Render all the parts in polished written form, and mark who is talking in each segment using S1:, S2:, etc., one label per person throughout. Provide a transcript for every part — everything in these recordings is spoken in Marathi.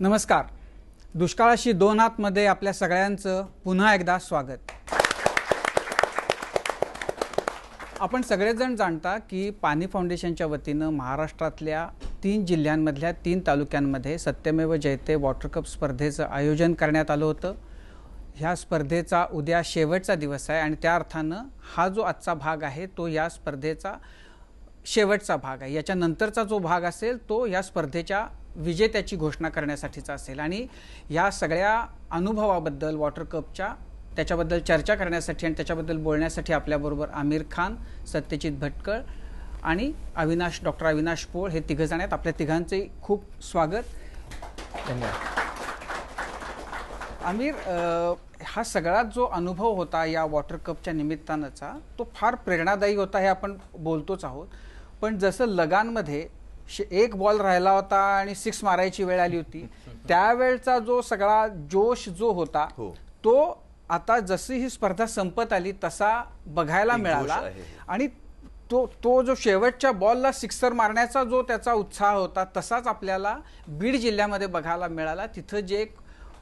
S1: नमस्कार. दुष्काळाशी दोन हातमध्ये आपल्या सगळ्यांचं पुन्हा एकदा स्वागत. आपण सगळेजण जाणता की पाणी फाउंडेशनच्या वतीनं महाराष्ट्रातल्या 3 जिल्ह्यांमधल्या 3 तालुक्यांमध्ये सत्यमेव जयते वॉटर कप स्पर्धेचं आयोजन करण्यात आलं होतं. ह्या स्पर्धेचा उद्या शेवटचा दिवस आहे आणि त्या अर्थानं हा जो आजचा भाग आहे तो या स्पर्धेचा शेवटचा भाग आहे. याच्यानंतरचा जो भाग असेल तो या स्पर्धेच्या विजेत्याची घोषणा करण्यासाठीचा असेल आणि या सगळ्या अनुभवाबद्दल वॉटर कपच्या त्याच्याबद्दल चर्चा करण्यासाठी आणि त्याच्याबद्दल बोलण्यासाठी आपल्याबरोबर आमिर खान, सत्यजित भटकळ आणि डॉक्टर अविनाश पोळ हे तिघजण आहेत. आपल्या तिघांचे खूप स्वागत.
S2: धन्यवाद.
S1: आमिर, हा सगळा जो अनुभव होता या वॉटर कपच्या निमित्तानंचा तो फार प्रेरणादायी होता हे आपण बोलतोच आहोत. पण जसं लगानमध्ये एक बॉल राहिला होता आणि 6 मारायची वेळ आली होती त्यावेळचा जो सगळा जोश जो होता तो आता जशी ही स्पर्धा संपत आली तसा बघायला मिळाला आणि तो जो शेवटच्या बॉलला 6 मारण्याचा जो त्याचा उत्साह होता तसाच आपल्याला बीड जिल्ह्यामध्ये बघायला मिळाला. तिथं जे एक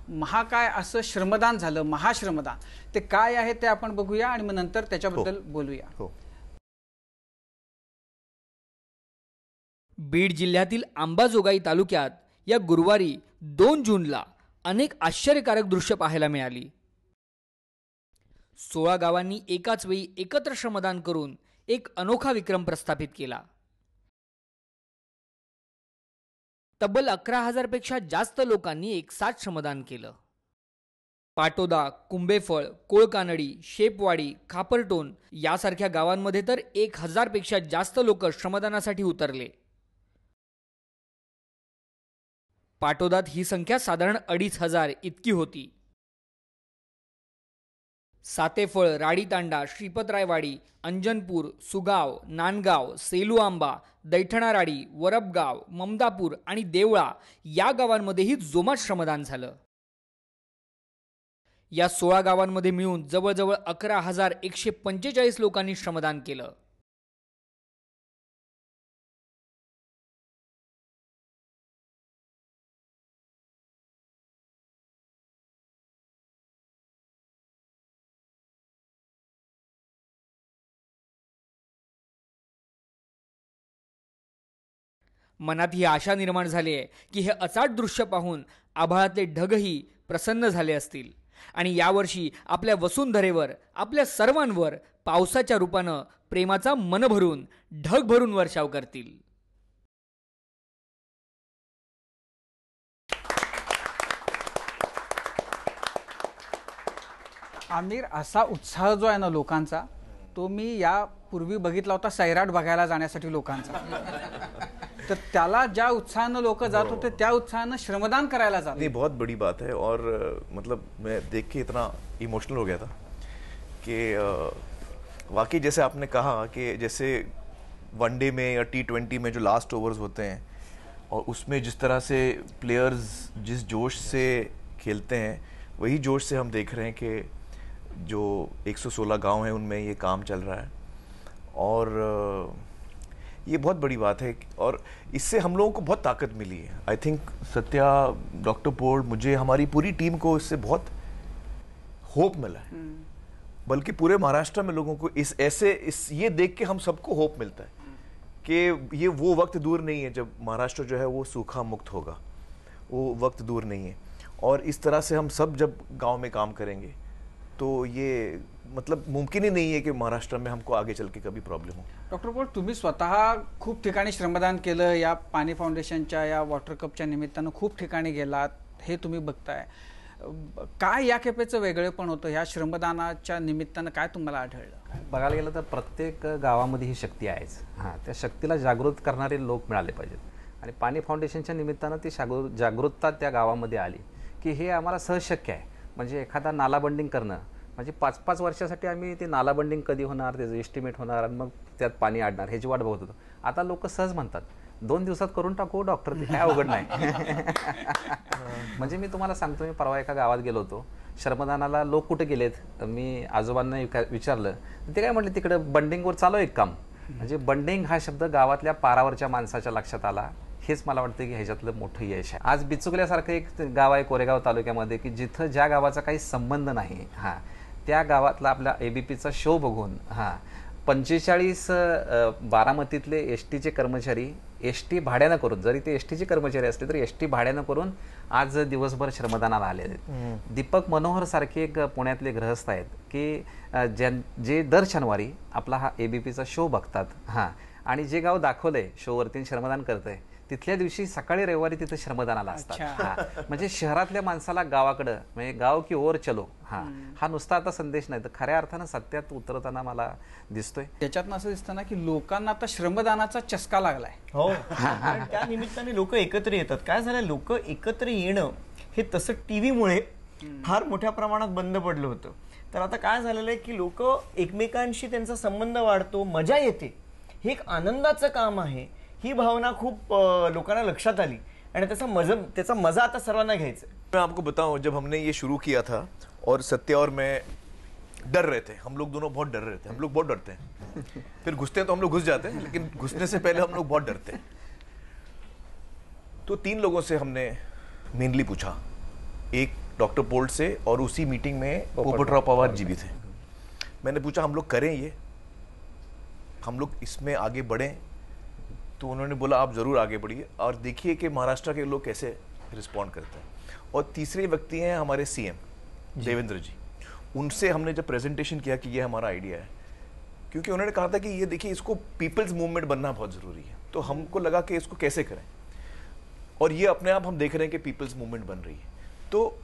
S1: महाकाय असं श्रमदान झालं, महाश्रमदान, ते काय आहे ते आपण बघूया आणि मग नंतर त्याच्याबद्दल बोलूया.
S3: बीड जिल्ह्यातील अंबाजोगाई तालुक्यात या गुरुवारी 2 जूनला अनेक आश्चर्यकारक दृश्य पाहायला मिळाली. 16 गावांनी एकाच वेळी एकत्र श्रमदान करून एक अनोखा विक्रम प्रस्थापित केला. तब्बल 11,000 पेक्षा जास्त लोकांनी एकसाथ श्रमदान केलं. पाटोदा, कुंभेफळ, कोळकानडी, शेपवाडी, खापरटोन यासारख्या गावांमध्ये तर 1,000 पेक्षा जास्त लोक श्रमदानासाठी उतरले. पाटोदात ही संख्या साधारण 2,500 इतकी होती. सातेफळ, राडीतांडा, श्रीपतरायवाडी, अंजनपूर, सुगाव, नांदगाव, सेलू आंबा, दैठणाराडी, वरबगाव, ममदापूर आणि देवळा या गावांमध्येही जोमात श्रमदान झालं. या 16 गावांमध्ये मिळून जवळजवळ 11,145 लोकांनी श्रमदान केलं. मनात ही आशा निर्माण झाली आहे की हे अचाट दृश्य पाहून आभाळातले ढगही प्रसन्न झाले असतील आणि यावर्षी आपल्या वसुंधरेवर, आपल्या सर्वांवर पावसाच्या रूपानं प्रेमाचा मन भरून, ढग भरून वर्षाव करतील.
S1: आमिर, असा उत्साह जो आहे ना लोकांचा तो मी यापूर्वी बघितला होता सैराट बघायला जाण्यासाठी लोकांचा. तो त्याला ज्या उत्साहानं लोक जात होते त्या उत्साहानं श्रमदान करायला जाते.
S2: ये बहुत बड़ी बात है और मतलब मैं देख के इतना इमोशनल हो गया था कि वाकई जैसे आपने कहा कि जैसे वनडे में या T20 में जो लास्ट ओवर्स होते हैं और उसमें जिस तरह से प्लेयर्स जिस जोश से खेलते हैं वही जोश से हम देख रहे हैं कि जो 116 गांव हैं उनमें ये काम चल रहा है और ये बहुत बड़ी बात है और इससे हम लोगों को बहुत ताकत मिली है. आई थिंक सत्या, डॉक्टर पोळ, मुझे, हमारी पूरी टीम को इससे बहुत होप मिला है. बल्कि पूरे महाराष्ट्र में लोगों को ये देख के हम सबको होप मिलता है कि ये वो वक्त दूर नहीं है जब महाराष्ट्र जो है वो सूखा मुक्त होगा. वो वक्त दूर नहीं है और इस तरह से हम सब जब गांव में काम करेंगे तो ये मतलब मुमकिन ही नहीं है कि महाराष्ट्र में हमको आगे चल के कभी प्रॉब्लेम हो.
S1: डॉक्टर पोळ, तुम्ही स्वतः खूप ठिकाणी श्रमदान केलं. या पाणी फाउंडेशनच्या या वॉटर कपच्या निमित्तानं खूप ठिकाणी गेलात, हे तुम्ही बघताय. काय या खेपेचं वेगळेपण होतं? ह्या श्रमदानाच्या निमित्तानं काय तुम्हाला आढळलं?
S4: बघायला गेलं तर प्रत्येक गावामध्ये ही शक्ती आहेच. त्या शक्तीला जागृत करणारे लोक मिळाले पाहिजेत आणि पाणी फाउंडेशनच्या निमित्तानं ती जागृतता त्या गावामध्ये आली की हे आम्हाला सहज शक्य आहे. म्हणजे एखादा नाला बंडिंग करणं म्हणजे 5-5 वर्षासाठी आम्ही ते नाला बंडिंग कधी होणार, त्याचं एस्टिमेट होणार आणि मग त्यात पाणी अडणार ह्याची वाट बघत होतो. आता लोक सहज म्हणतात 2 दिवसात करून टाकू डॉक्टर, ते काय अवघड नाही. म्हणजे मी तुम्हाला सांगतो, मी परवा एका गावात गेलो होतो श्रमदानाला. लोक कुठे गेलेत, मी आजोबांना विचारलं, ते काय म्हटले तिकडे बंडिंगवर चालू आहे काम. म्हणजे बंडिंग हा शब्द गावातल्या पारावरच्या माणसाच्या लक्षात आला. हेच मला वाटतं की ह्याच्यातलं मोठं यश आहे. आज बिचुकल्यासारखं एक गाव आहे कोरेगाव तालुक्यामध्ये की जिथं ज्या गावाचा काही संबंध नाही, हां, त्या गावातला आपल्या ABPचा शो बघून 45 बारामतीतले STचे कर्मचारी ST भाड्यानं करून, जरी ते STचे कर्मचारी असले तरी ST भाड्यानं करून आज दिवसभर श्रमदानाला आले आहेत. दीपक मनोहर सारखे एक पुण्यातले गृहस्थ आहेत की जे दर शनिवारी आपला हा ABPचा शो बघतात, हां, आणि जे गाव दाखवलंय शोवरती श्रमदान करतंय तिथल्या दिवशी सकाळी रविवारी तिथे श्रमदानाला असतात. म्हणजे शहरातल्या माणसाला गावाकडं, म्हणजे गाव की ओर चलो, हा नुसता आता संदेश नाही तर खऱ्या अर्थानं सत्यात उतरताना मला दिसतोय.
S1: त्याच्यातनं असं दिसतं ना की लोकांना आता श्रमदानाचा चस्का लागलाय.
S5: हो, कारण त्या निमित्ताने लोक एकत्र येतात. काय झालं, लोक एकत्र येणं हे तसं टीव्हीमुळे फार मोठ्या प्रमाणात बंद पडलं होतं. तर आता काय झालेलं आहे की लोक एकमेकांशी त्यांचा संबंध वाढतो, मजा येते, हे एक आनंदाचं काम आहे. ही भावना खूप लोकांना लक्षात आली आणि त्याचा मजा आता सर्वांना घ्यायचा.
S2: मैं आपको बताऊं, जब हमने ये शुरू किया था और सत्या और मैं डर रहे थे, हम लोग दोनों बहुत डर रहे थे. हम लोग बहुत डरते हैं, फिर घुसते हैं तो हम लोग घुस जाते हैं, लेकिन घुसने से पहले हम लोग बहुत डरते हैं. तो 3 लोगों से हमने मेनली पूछा, एक डॉक्टर पोल्ट से, और उसी मीटिंग में पोपटराव पवार जी भी थे. मैंने पूछा हम लोग करें ये, हम लोग इसमें आगे बढ़ें? तो उन्होंने बोला आप ज़रूर आगे बढ़िए और देखिए कि महाराष्ट्र के लोग कैसे रिस्पॉन्ड करते हैं. और तीसरे व्यक्ति हैं हमारे CM देवेंद्र जी. उनसे हमने जब प्रेजेंटेशन किया कि ये हमारा आइडिया है, क्योंकि उन्होंने कहा था कि ये देखिए इसको पीपल्स मूवमेंट बनना बहुत ज़रूरी है, तो हमको लगा कि इसको कैसे करें, और ये अपने आप हम देख रहे हैं कि पीपल्स मूवमेंट बन रही है. तो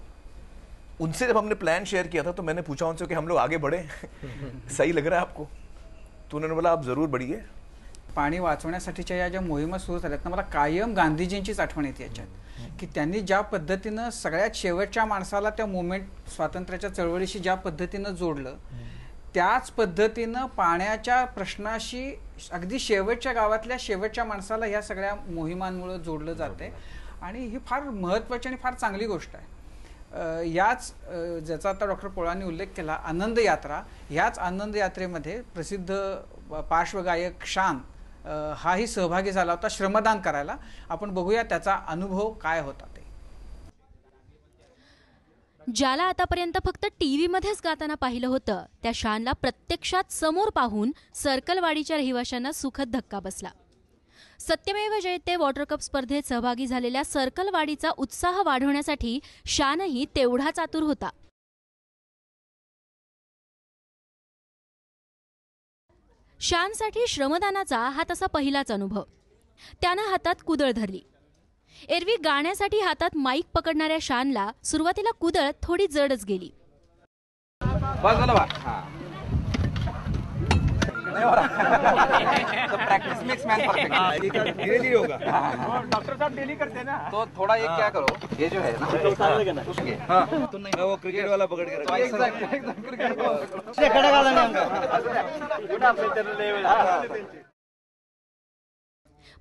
S2: उनसे जब हमने प्लान शेयर किया था तो मैंने पूछा उनसे कि हम लोग आगे बढ़े सही लग रहा है आपको? तो उन्होंने बोला आप ज़रूर बढ़िए.
S1: पाणी वाचवण्यासाठीच्या या ज्या मोहिमा सुरू झाल्यात ना, मला कायम गांधीजींचीच आठवण येते याच्यात की त्यांनी ज्या पद्धतीनं सगळ्यात शेवटच्या माणसाला त्या मुवमेंट, स्वातंत्र्याच्या चळवळीशी ज्या पद्धतीनं जोडलं, त्याच पद्धतीनं पाण्याच्या प्रश्नाशी अगदी शेवटच्या गावातल्या शेवटच्या माणसाला ह्या सगळ्या मोहिमांमुळे जोडलं जाते. आणि ही फार महत्त्वाची आणि फार चांगली गोष्ट आहे. याच ज्याचा आता डॉक्टर पोळांनी उल्लेख केला, आनंद यात्रा, ह्याच आनंद यात्रेमध्ये प्रसिद्ध पार्श्वगायक शान हाही सहभागी झाला होता श्रमदान करायला. आपण बघूया त्याचा अनुभव काय होता ते.
S6: ज्याला आतापर्यंत फक्त टीव्हीमध्येच गाताना पाहिलं होतं, त्या शानला प्रत्यक्षात समोर पाहून सर्कलवाडीच्या रहिवाशांना सुखद धक्का बसला. सत्यमेव जयते वॉटर कप स्पर्धेत सहभागी झालेल्या सर्कलवाडीचा उत्साह वाढवण्यासाठी शानही तेवढाच आतुर होता. शानसाठी श्रमदानाचा हा तसा पहिलाच अनुभव. त्यानं हातात कुदळ धरली. एरवी गाण्यासाठी हातात माईक पकडणाऱ्या शानला सुरुवातीला कुदळ थोडी जडच गेली.
S4: Practice makes man perfect. Daily होगा. डॉक्टर साहब डेली करते हैं ना. तो थोड़ा एक क्या करो, ये जो है ना उसके, हाँ, वो क्रिकेट वाला पकड़ के रखो.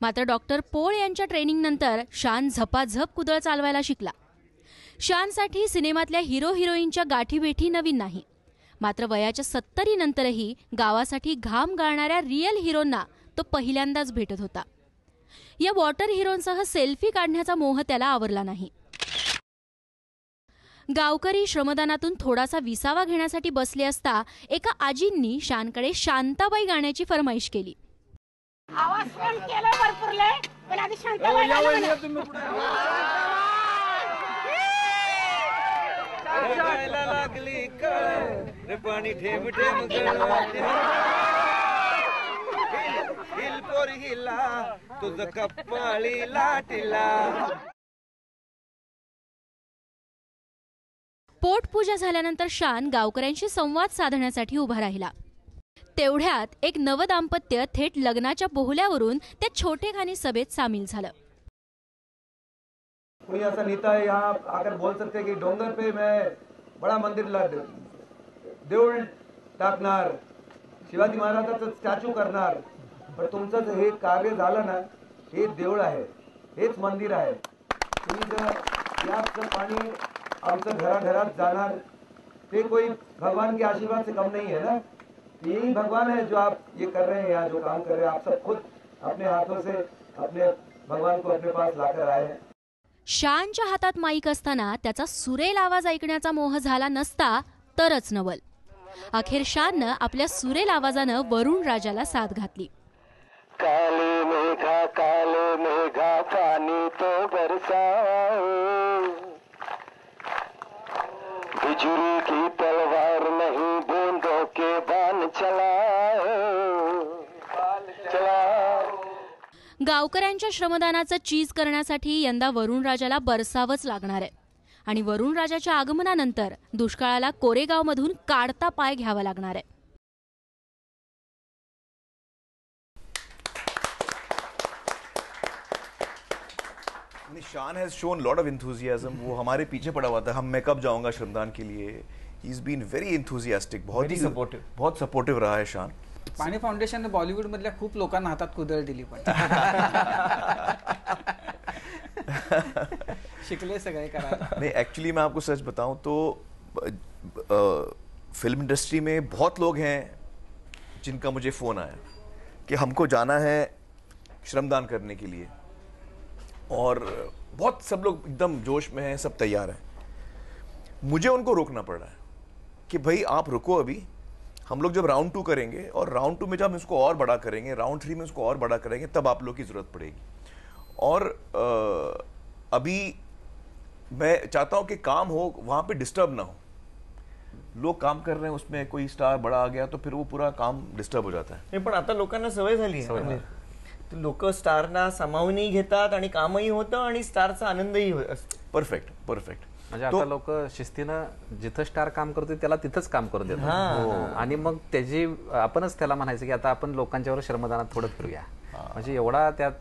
S6: मात्र डॉक्टर पोळ यांच्या ट्रेनिंग नंतर शान झपाझप कुदळ चालवायला शिकला. शानसाठी सिनेमातल्या हिरो हिरोईनच्या गाठीभेटी नवीन नाही. मात्र वयाच्या 70 नंतरही गावासाठी घाम गाळणाऱ्या रिअल हिरोंना तो पहिल्यांदाच भेटत होता. या वॉटर हिरोंसह सेल्फी काढण्याचा मोह त्याला आवरला नाही. गावकरी श्रमदानातून थोडासा विसावा घेण्यासाठी बसले असता एका आजींनी शानकडे शांताबाई गाण्याची फरमाईश केली.
S7: आवाज केला भरपूर लय, पण आधी शांताबाई
S8: लागली रे पाणी ठेम ठेम हिलपोर हिला तुझ कपाळी लाटीला.
S6: पोटपूजा झाल्यानंतर शान गावकऱ्यांशी संवाद साधण्यासाठी उभा राहिला. तेवढ्यात एक नवदाम्पत्य थेट लग्नाच्या बोहल्यावरून त्या छोटेखानी सभेत सामील झालं.
S9: कोई ऐसा नेता है यहाँ आकर बोल सकते हैं कि डोंगर पे मैं बड़ा मंदिर देऊळ टाकणार, शिवाजी महाराजांचं स्टॅच्यू करणार, पण तुमचं हे कार्य झालं ना, हे देऊळ आहे, हेच मंदिर आहे. तुम्ही जर याचं पाणी आमचं घराघरात जाणार, ते कोई भगवान के आशीर्वाद से कम नहीं है ना. यही भगवान है जो आप ये कर रहे हैं, यहाँ जो काम कर रहे हैं आप सब खुद अपने हाथों से, अपने भगवान को अपने पास लाकर आए हैं।
S6: शानच्या हातात माईक असताना त्याचा सुरेल आवाज ऐकण्याचा मोह झाला नसता तरच नवल. अखेर शाननं आपल्या सुरेल आवाजानं वरुण राजाला साथ घातली.
S8: काले मेघा पानी तो बरसाओ, बिजुली की तलवार नहीं बूंदों के बाण चलाओ.
S6: गावकऱ्यांच्या श्रमदानाचं चीज करण्यासाठी यंदा वरुण राजाला बरसावंच लागणार आहे. आणि वरुण राजाच्या आगमनानंतर दुष्काळाला कोरेगावमधून काढता पाय घ्यावा लागणार आहे.
S2: Shaan has shown lot of enthusiasm. वो हमारे पीछे पड़ा हुआ था, हम मैं कब जाऊंगा श्रमदान के लिए. He has been very enthusiastic, बहुत सपोर्टिव रहा है शान.
S1: पाणी फाउंडेशनने बॉलिवूड मधल्या खूप लोकांना हातात कुदळ दिली, पण शिकले सगळे करायला.
S2: नहीं, एक्चुअली मैं आपको सच बताऊं तो फिल्म इंडस्ट्री में बहुत लोग हैं जिनका मुझे फ़ोन आया कि हमको जाना है श्रमदान करने के लिए, और बहुत सब लोग एकदम जोश में हैं, सब तैयार हैं. मुझे उनको रोकना पड़ रहा है कि भाई आप रुको, अभी हम लोग जब राउंड 2 करेंगे और राउंड 2 में जब हम इसको और बड़ा करेंगे, राउंड 3 में इसको और बड़ा करेंगे, तब आप लोग की ज़रूरत पड़ेगी. और अभी मैं चाहता हूं कि काम हो, वहां पे डिस्टर्ब ना हो. लोग काम कर रहे हैं, उसमें कोई स्टार बड़ा आ गया तो फिर वो पूरा काम डिस्टर्ब हो जाता है.
S5: नाही, पण आता लोकांना सवय झाली आहे. लोक स्टारना सामावूनही घेतात आणि कामही होतं आणि स्टारचा आनंदही असतो.
S2: Perfect perfect.
S4: म्हणजे आता लोक शिस्तीनं जिथं स्टार काम करतोय त्याला तिथंच काम करून देतात. आणि मग त्याची आपणच त्याला म्हणायचं की आता आपण लोकांच्यावर श्रमदानात थोडं फिरूया. म्हणजे एवढा त्यात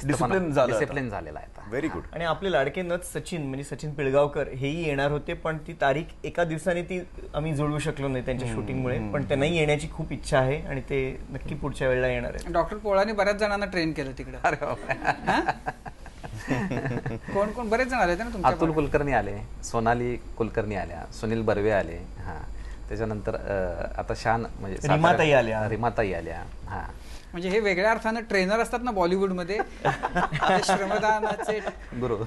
S4: डिसिप्लिन झालेला आहे.
S2: Very good.
S5: आणि आपले लाडके नच सचिन म्हणजे सचिन पिळगावकर हेही येणार होते, पण ती तारीख एका दिवसाने ती आम्ही जुळवू शकलो नाही त्यांच्या शूटिंगमुळे. पण त्यांनाही येण्याची खूप इच्छा आहे आणि ते नक्की पुढच्या वेळेला येणार आहे.
S1: डॉक्टर पोळाने बऱ्याच जणांना ट्रेन केलं तिकडे. कोण कोण बरेच जण आले ना तुमच्या?
S4: अतुल कुलकर्णी आले, सोनाली कुलकर्णी आल्या, सुनील बर्वे आले. हा, त्याच्यानंतर आता शान म्हणजे
S5: रीमाताई
S4: आल्या. हा,
S1: म्हणजे हे वेगळ्या अर्थानं ट्रेनर असतात ना बॉलिवूडमध्ये श्रमदानाचे गुरु.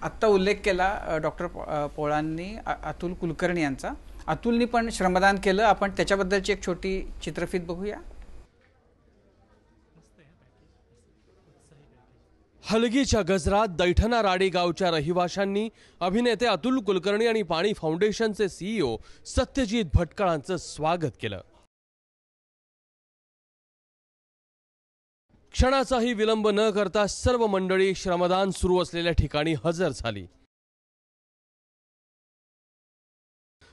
S1: आत्ता उल्लेख केला डॉक्टर पोळांनी अतुल कुलकर्णी यांचा. अतुलनी पण श्रमदान केलं. आपण त्याच्याबद्दलची एक छोटी चित्रफीत बघूया.
S10: हलगीच्या गजरात दैठणा राडी गावच्या रहिवाशांनी अभिनेते अतुल कुलकर्णी आणि पाणी फाउंडेशनचे CEO सत्यजित भटकळांचं स्वागत केलं. क्षणाचाही विलंब न करता सर्व मंडळी श्रमदान सुरू असलेल्या ठिकाणी हजर झाली.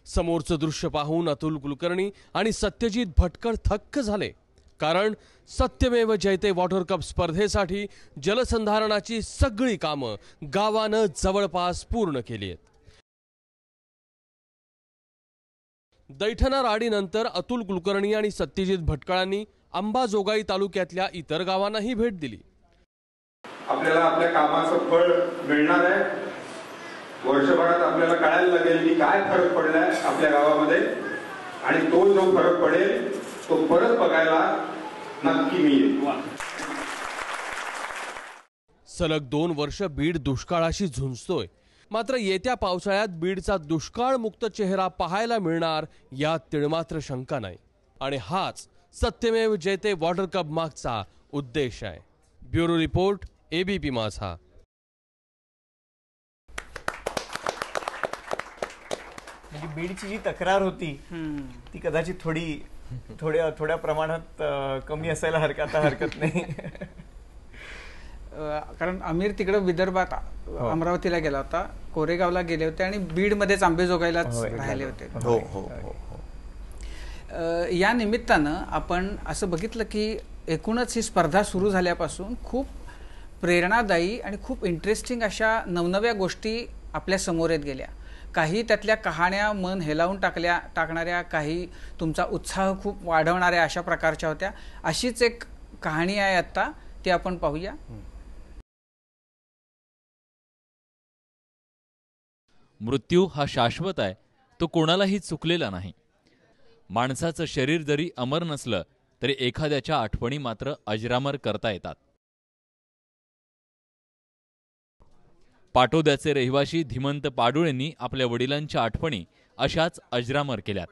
S10: समोरचं दृश्य पाहून अतुल कुलकर्णी आणि सत्यजित भटकळ थक्क झाले. कारण सत्यमेव जयते वॉटर कप स्पर्धेसाठी जलसंधारणाची सगळी कामं गावानं जवळपास पूर्ण केली आहेत. दैठणा राडीनंतर अतुल कुलकर्णी आणि सत्यजित भटकळांनी अंबाजोगाई तालुक्यातल्या इतर गावांनाही भेट दिली.
S11: आपल्याला आपल्या कामाचं फळ मिळणार आहे. वर्षभरात आपल्याला कळायला लागेल की काय फरक पडलाय आपल्या गावामध्ये, आणि तो जो फरक पडेल तो परत बघायला नक्की मी येईन.
S10: सलग 2 वर्ष बीड दुष्काळाशी झुंजतोय. मात्र येत्या पावसाळ्यात बीडचा दुष्काळमुक्त चेहरा पाहायला मिळणार यात तिळमात्र शंका नाही. आणि हाच सत्यमेव जयते वॉटर कप मागचा उद्देश आहे. ब्युरो रिपोर्ट, ABP माझा.
S5: म्हणजे बीडची जी तक्रार होती ती कदाचित थोड्या प्रमाणात कमी असायला हरकत नाही.
S1: कारण आमिर तिकडे विदर्भात अमरावतीला गेला होता, कोरेगावला गेले होते आणि बीडमध्येच आंबेजोगाईलाच राहिले होते.
S2: हो हो हो.
S1: या निमित्तानं आपण असं बघितलं की एकूणच ही स्पर्धा सुरू झाल्यापासून खूप प्रेरणादायी आणि खूप इंटरेस्टिंग अशा नवनव्या गोष्टी आपल्या समोर येत गेल्या. काही त्यातल्या कहाण्या मन हेलावून टाकणाऱ्या, काही तुमचा उत्साह खूप वाढवणाऱ्या अशा प्रकारच्या होत्या. अशीच एक कहाणी आहे आता, ती आपण पाहूया.
S12: मृत्यू हा शाश्वत आहे, तो कोणालाही चुकलेला नाही. माणसाचं शरीर जरी अमर नसलं तरी एखाद्याच्या आठवणी मात्र अजरामर करता येतात. पाटोद्याचे रहिवासी धीमंत पाडुळेंनी आपल्या वडिलांच्या आठवणी अशाच अजरामर केल्यात.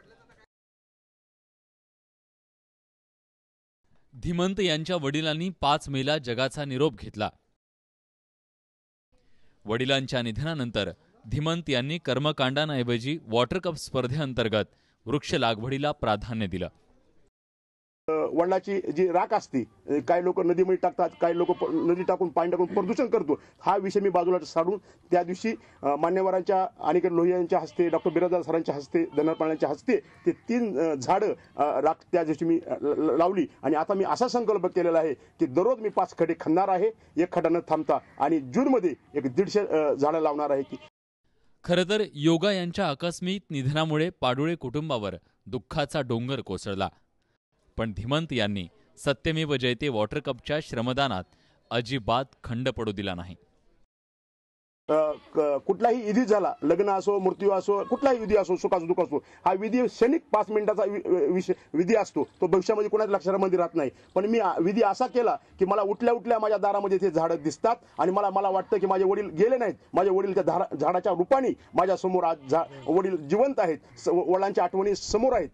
S12: धीमंत यांच्या वडिलांनी 5 मेला जगाचा निरोप घेतला. वडिलांच्या निधनानंतर धीमंत यांनी कर्मकांडांऐवजी वॉटर कप स्पर्धेअंतर्गत वृक्ष लागवडीला प्राधान्य दिलं.
S13: वडिलांची जी राख असते, काही लोक नदीमध्ये टाकतात, काही लोक नदी टाकून पाणी टाकून प्रदूषण करतो, हा विषय मी बाजूला साडून त्या दिवशी मान्यवरांच्या अनिकेत लोहिया यांच्या हस्ते, डॉक्टर बिराजदार सरांच्या हस्ते, धनर पाळ्यांच्या हस्ते ते 3 झाडं राख त्या दिवशी मी लावली. आणि आता मी असा संकल्प केलेला आहे की दररोज मी 5 खडे खणणार आहे, 1 खडा न थांबता, आणि जूनमध्ये 150 झाडं लावणार आहे.
S12: खरं तर योगा यांच्या आकस्मिक निधनामुळे पाडुळे कुटुंबावर दुःखाचा डोंगर कोसळला. पण धीमंत यांनी सत्यमेव जयते वॉटर कपच्या श्रमदानात अजिबात खंड पडू दिला नाही.
S13: कुठलाही विधी झाला, लग्न असो, मृत्यू असो, कुठलाही विधी असो, सुखाचा दुःख असो, हा विधी क्षणिक 5 मिनिटाचा विधी असतो, तो भविष्यामध्ये कोणाच्या लक्षामध्ये राहत नाही. पण मी विधी असा केला की मला उठल्या उठल्या माझ्या दारामध्ये ते झाडं दिसतात आणि मला वाटतं की माझे वडील गेले नाहीत, माझे वडील त्या झाडाच्या रूपाने माझ्या समोर आज वडील जिवंत आहेत, वडिलांच्या आठवणी समोर आहेत.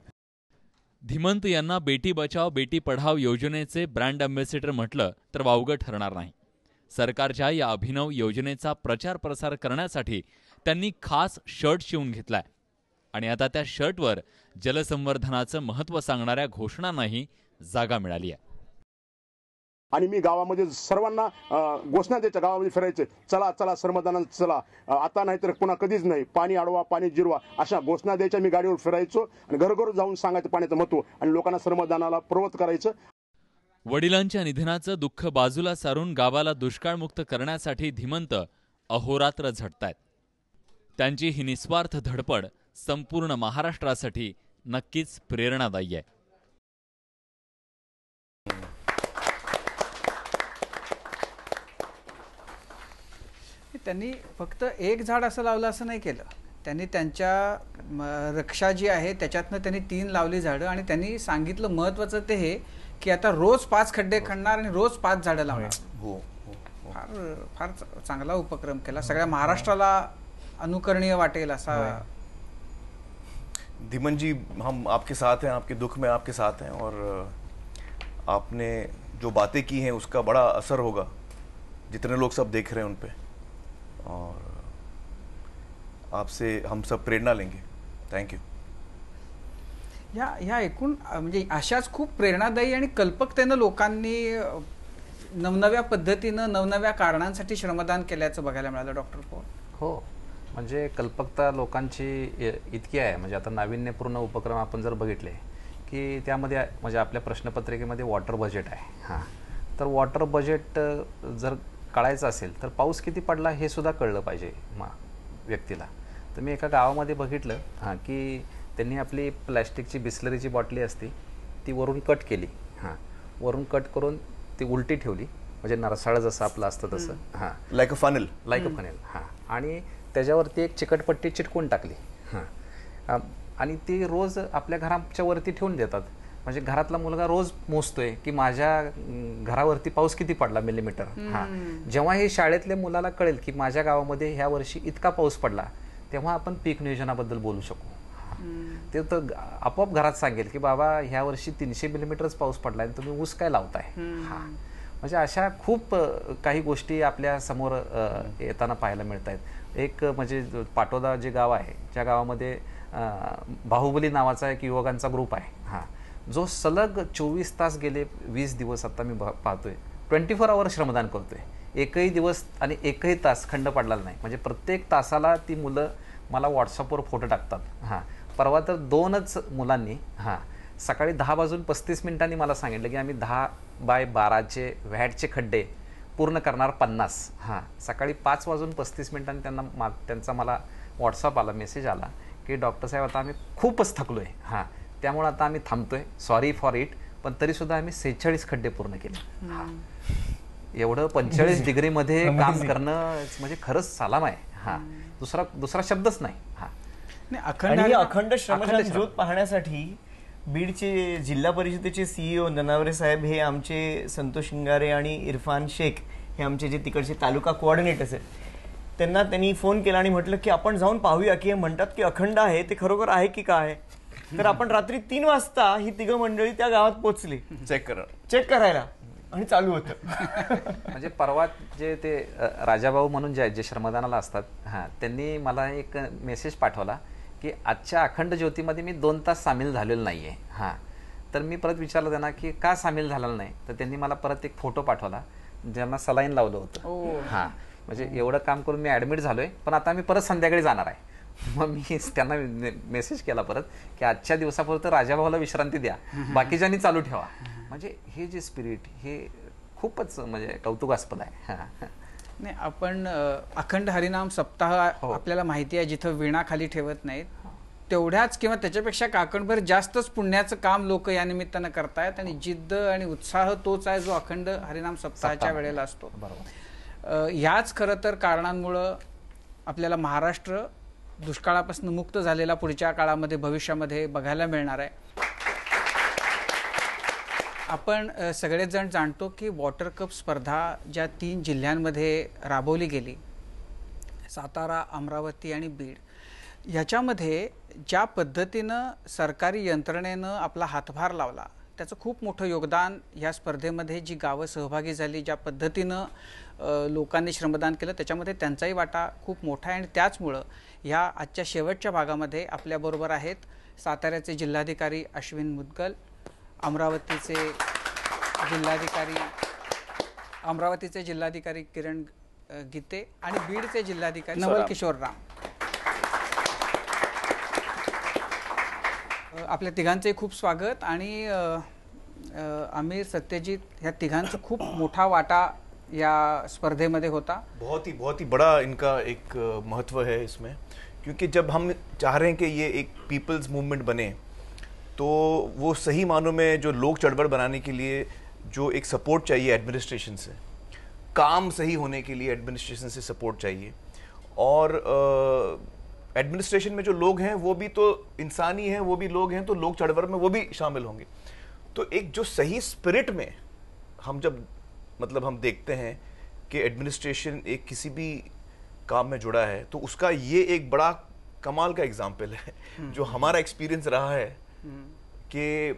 S12: धीमंत यांना बेटी बचाव बेटी पढाव योजनेचे ब्रँड अँबॅसेडर म्हटलं तर वावगं ठरणार नाही. सरकारच्या या अभिनव योजनेचा प्रचार प्रसार करण्यासाठी त्यांनी खास शर्ट शिवून घेतलाय आणि आता त्या शर्टवर जलसंवर्धनाचं महत्त्व सांगणाऱ्या घोषणांनाही जागा मिळाली आहे.
S13: आणि मी गावामध्ये सर्वांना घोषणा द्यायच्या, गावामध्ये फिरायचे, चला चला श्रमदानात चला, आता नाही तर पुन्हा कधीच नाही, पाणी अडवा, पाणी जिरवा, अशा घोषणा द्यायच्या. मी गाडीवर फिरायचो आणि घरोघर जाऊन सांगायचं पाण्याचं महत्त्व आणि लोकांना श्रमदानाला प्रवृत्त करायचं.
S12: वडिलांच्या निधनाचं दुःख बाजूला सारून गावाला दुष्काळमुक्त करण्यासाठी धीमंत अहोरात्र झटतायत. त्यांची ही निस्वार्थ धडपड संपूर्ण महाराष्ट्रासाठी नक्कीच प्रेरणादायी आहे.
S1: त्यांनी फक्त 1 झाड असं लावलं असं नाही केलं. त्यांनी त्यांच्या रक्षा जी आहे त्याच्यातनं त्यांनी 3 लावली झाडं आणि त्यांनी सांगितलं महत्त्वाचं ते हे की आता रोज 5 खड्डे खणणार आणि रोज 5 झाडं लावणार. फार चांगला उपक्रम केला, सगळ्या महाराष्ट्राला अनुकरणीय वाटेल असा.
S2: धीमन जी, हम आपके साथ हैं, आपके दुख में आपके साथ हैं और आपने जो बातें की हैं उसका बड़ा असर होगा, जितने लोग सब देख रहे हैं उन पे, और आपसे हम सब प्रेरणा लेंगे. Thank you.
S1: या एकूण म्हणजे अशाच खूप प्रेरणादायी आणि कल्पकतेनं लोकांनी नवनव्या पद्धतीनं नवनव्या कारणांसाठी श्रमदान केल्याचं बघायला मिळालं डॉक्टर पोळ.
S4: हो, म्हणजे कल्पकता लोकांची इतकी आहे. म्हणजे आता नाविन्यपूर्ण उपक्रम आपण जर बघितले की त्यामध्ये म्हणजे आपल्या प्रश्नपत्रिकेमध्ये वॉटर बजेट आहे. हां, तर वॉटर बजेट जर कळायचं असेल तर पाऊस किती पडला हे सुद्धा कळलं पाहिजे व्यक्तीला. तर मी एका गावामध्ये बघितलं हां की त्यांनी आपली प्लॅस्टिकची बिस्लरीची बॉटली असती ती वरून कट केली. हां, वरून कट करून ती उलटी ठेवली, म्हणजे नरसाळं जसं आपलं असतं तसं. हां,
S2: लाईक अ फनेल.
S4: हां, आणि त्याच्यावरती एक चिकटपट्टी चिटकून टाकली. हां, आणि ती रोज आपल्या घराच्या वरती ठेवून देतात. म्हणजे घरातला मुलगा रोज मोजतोय की माझ्या घरावरती पाऊस किती पडला मिलीमीटर. हां, जेव्हा हे शाळेतल्या मुलाला कळेल की माझ्या गावामध्ये ह्या वर्षी इतका पाऊस पडला, तेव्हा आपण पीक नियोजनाबद्दल बोलू शकू. ते तर आपोआप घरात सांगेल की बाबा ह्या वर्षी 300 मिलीमीटरच पाऊस पडला आणि तुम्ही ऊस काय लावताय. हां, म्हणजे अशा खूप काही गोष्टी आपल्या समोर येताना पाहायला मिळत आहेत. एक म्हणजे पाटोदा जे गाव आहे, ज्या गावामध्ये बाहुबली नावाचा एक युवकांचा ग्रुप आहे. हां, जो सलग 24 तास गेले 20 दिवस आता मी पाहतोय 24 आवर श्रमदान करतोय. एकही दिवस आणि एकही तास खंड पडला नाही. म्हणजे प्रत्येक तासाला ती मुलं मला व्हॉट्सअपवर फोटो टाकतात. हां, परवा तर 2च मुलांनी हां सकाळी 10:35 मला सांगितलं की आम्ही 10x12 व्हॅटचे खड्डे पूर्ण करणार 50. हां, सकाळी 5:35 त्यांचा मला व्हॉट्सअप आला, मेसेज आला की डॉक्टर साहेब आता आम्ही खूपच थकलोय. हां, त्यामुळे आता आम्ही थांबतोय, सॉरी फॉर इट, पण तरीसुद्धा आम्ही 46 खड्डे पूर्ण केले. हां, एवढं 45 डिग्रीमध्ये काम करणं म्हणजे खरंच सलाम आहे. हां, दुसरा शब्दच नाही. हां,
S5: अखंड श्रमदान ज्योत पाहण्यासाठी बीडचे जिल्हा परिषदेचे CEO ननावरे साहेब हे आमचे संतोष शिंगारे आणि इरफान शेख हे आमचे जे तिकडचे तालुका कोऑर्डिनेटर्स आहेत, त्यांना त्यांनी फोन केला आणि म्हटलं की आपण जाऊन पाहूया की हे म्हणतात की अखंड आहे, ते खरोखर आहे की काय. तर आपण रात्री 3 वाजता ही तिघं मंडळी त्या गावात पोहोचली चेक करायला आणि चालू होतं.
S4: म्हणजे परवा जे ते राजाभाऊ म्हणून जे श्रमदानाला असतात, हां, त्यांनी मला एक मेसेज पाठवला की आजच्या अखंड ज्योतीमध्ये मी 2 तास सामील झालेलो नाही आहे. हां, तर मी परत विचारलं त्यांना की का सामील झालेलं नाही, तर त्यांनी मला परत एक फोटो पाठवला ज्यांना सलाईन लावलं होतं. हां, म्हणजे एवढं काम करून मी ॲडमिट झालोय, पण आता मी परत संध्याकाळी जाणार आहे. मग मी त्यांना मेसेज केला परत की आजच्या दिवसापुरतं राजाभाऊला विश्रांती द्या, बाकीच्यांनी चालू ठेवा. म्हणजे हे जे स्पिरिट हे खूपच म्हणजे कौतुकास्पद आहे.
S1: नाही, आपण अखंड हरिनाम सप्ताह आपल्याला माहिती आहे, जिथं वीणा खाली ठेवत नाहीत तेवढ्याच किंवा त्याच्यापेक्षा काकणभर जास्तच पुण्याचं काम लोक या निमित्तानं करतायत आणि जिद्द आणि उत्साह तोच आहे जो अखंड हरिनाम सप्ताहाच्या वेळेला असतो. याच खरं तर कारणांमुळं आपल्याला महाराष्ट्र दुष्काळापासून मुक्त झालेला पुढच्या काळामध्ये भविष्यामध्ये बघायला मिळणार आहे. आपण सगळेच जण जाणतो की वॉटर कप स्पर्धा ज्या 3 जिल्ह्यांमध्ये राबवली गेली, सातारा, अमरावती आणि बीड, याच्यामध्ये ज्या पद्धतीनं सरकारी यंत्रणेनं आपला हातभार लावला त्याचं खूप मोठं योगदान या स्पर्धेमध्ये जी गावं सहभागी झाली, ज्या पद्धतीनं लोकांनी श्रमदान केलं त्याच्यामध्ये त्यांचाही वाटा खूप मोठा आहे. आणि त्याचमुळं या आजच्या शेवटच्या भागामध्ये आपल्याबरोबर आहेत साताऱ्याचे जिल्हाधिकारी अश्विन मुदगल, अमरावतीचे जिल्हाधिकारी किरण गीते आणि बीडचे जिल्हाधिकारी नवल किशोर राम. आपल्या तिघांचे खूप स्वागत. आणि आमिर, सत्यजित, ह्या तिघांचा खूप मोठा वाटा या स्पर्धेमध्ये होता.
S2: बहुत ही बड़ा इनका एक महत्व है इसमें, क्योंकि जब हम चाह रहे हैं कि ये एक पीपल्स मूवमेंट बने तो वो सही मानों में जो लोक चढ़बड़ बनाने के लिए जो एक सपोर्ट चाहिए एडमिनिस्ट्रेशन से, काम सही होने के लिए एडमिनिस्ट्रेशन से सपोर्ट चाहिए. और एडमिनिस्ट्रेशन में जो लोग हैं वो भी तो इंसान ही हैं, वो भी लोग हैं, तो लोक चढ़बड़ में वो भी शामिल होंगे. तो एक जो सही स्पिरिट में हम जब हम देखते हैं कि एडमिनिस्ट्रेशन एक किसी भी काम में जुड़ा है, तो उसका ये एक बड़ा कमाल का एग्जाम्पल है जो हमारा एक्सपीरियंस रहा है कि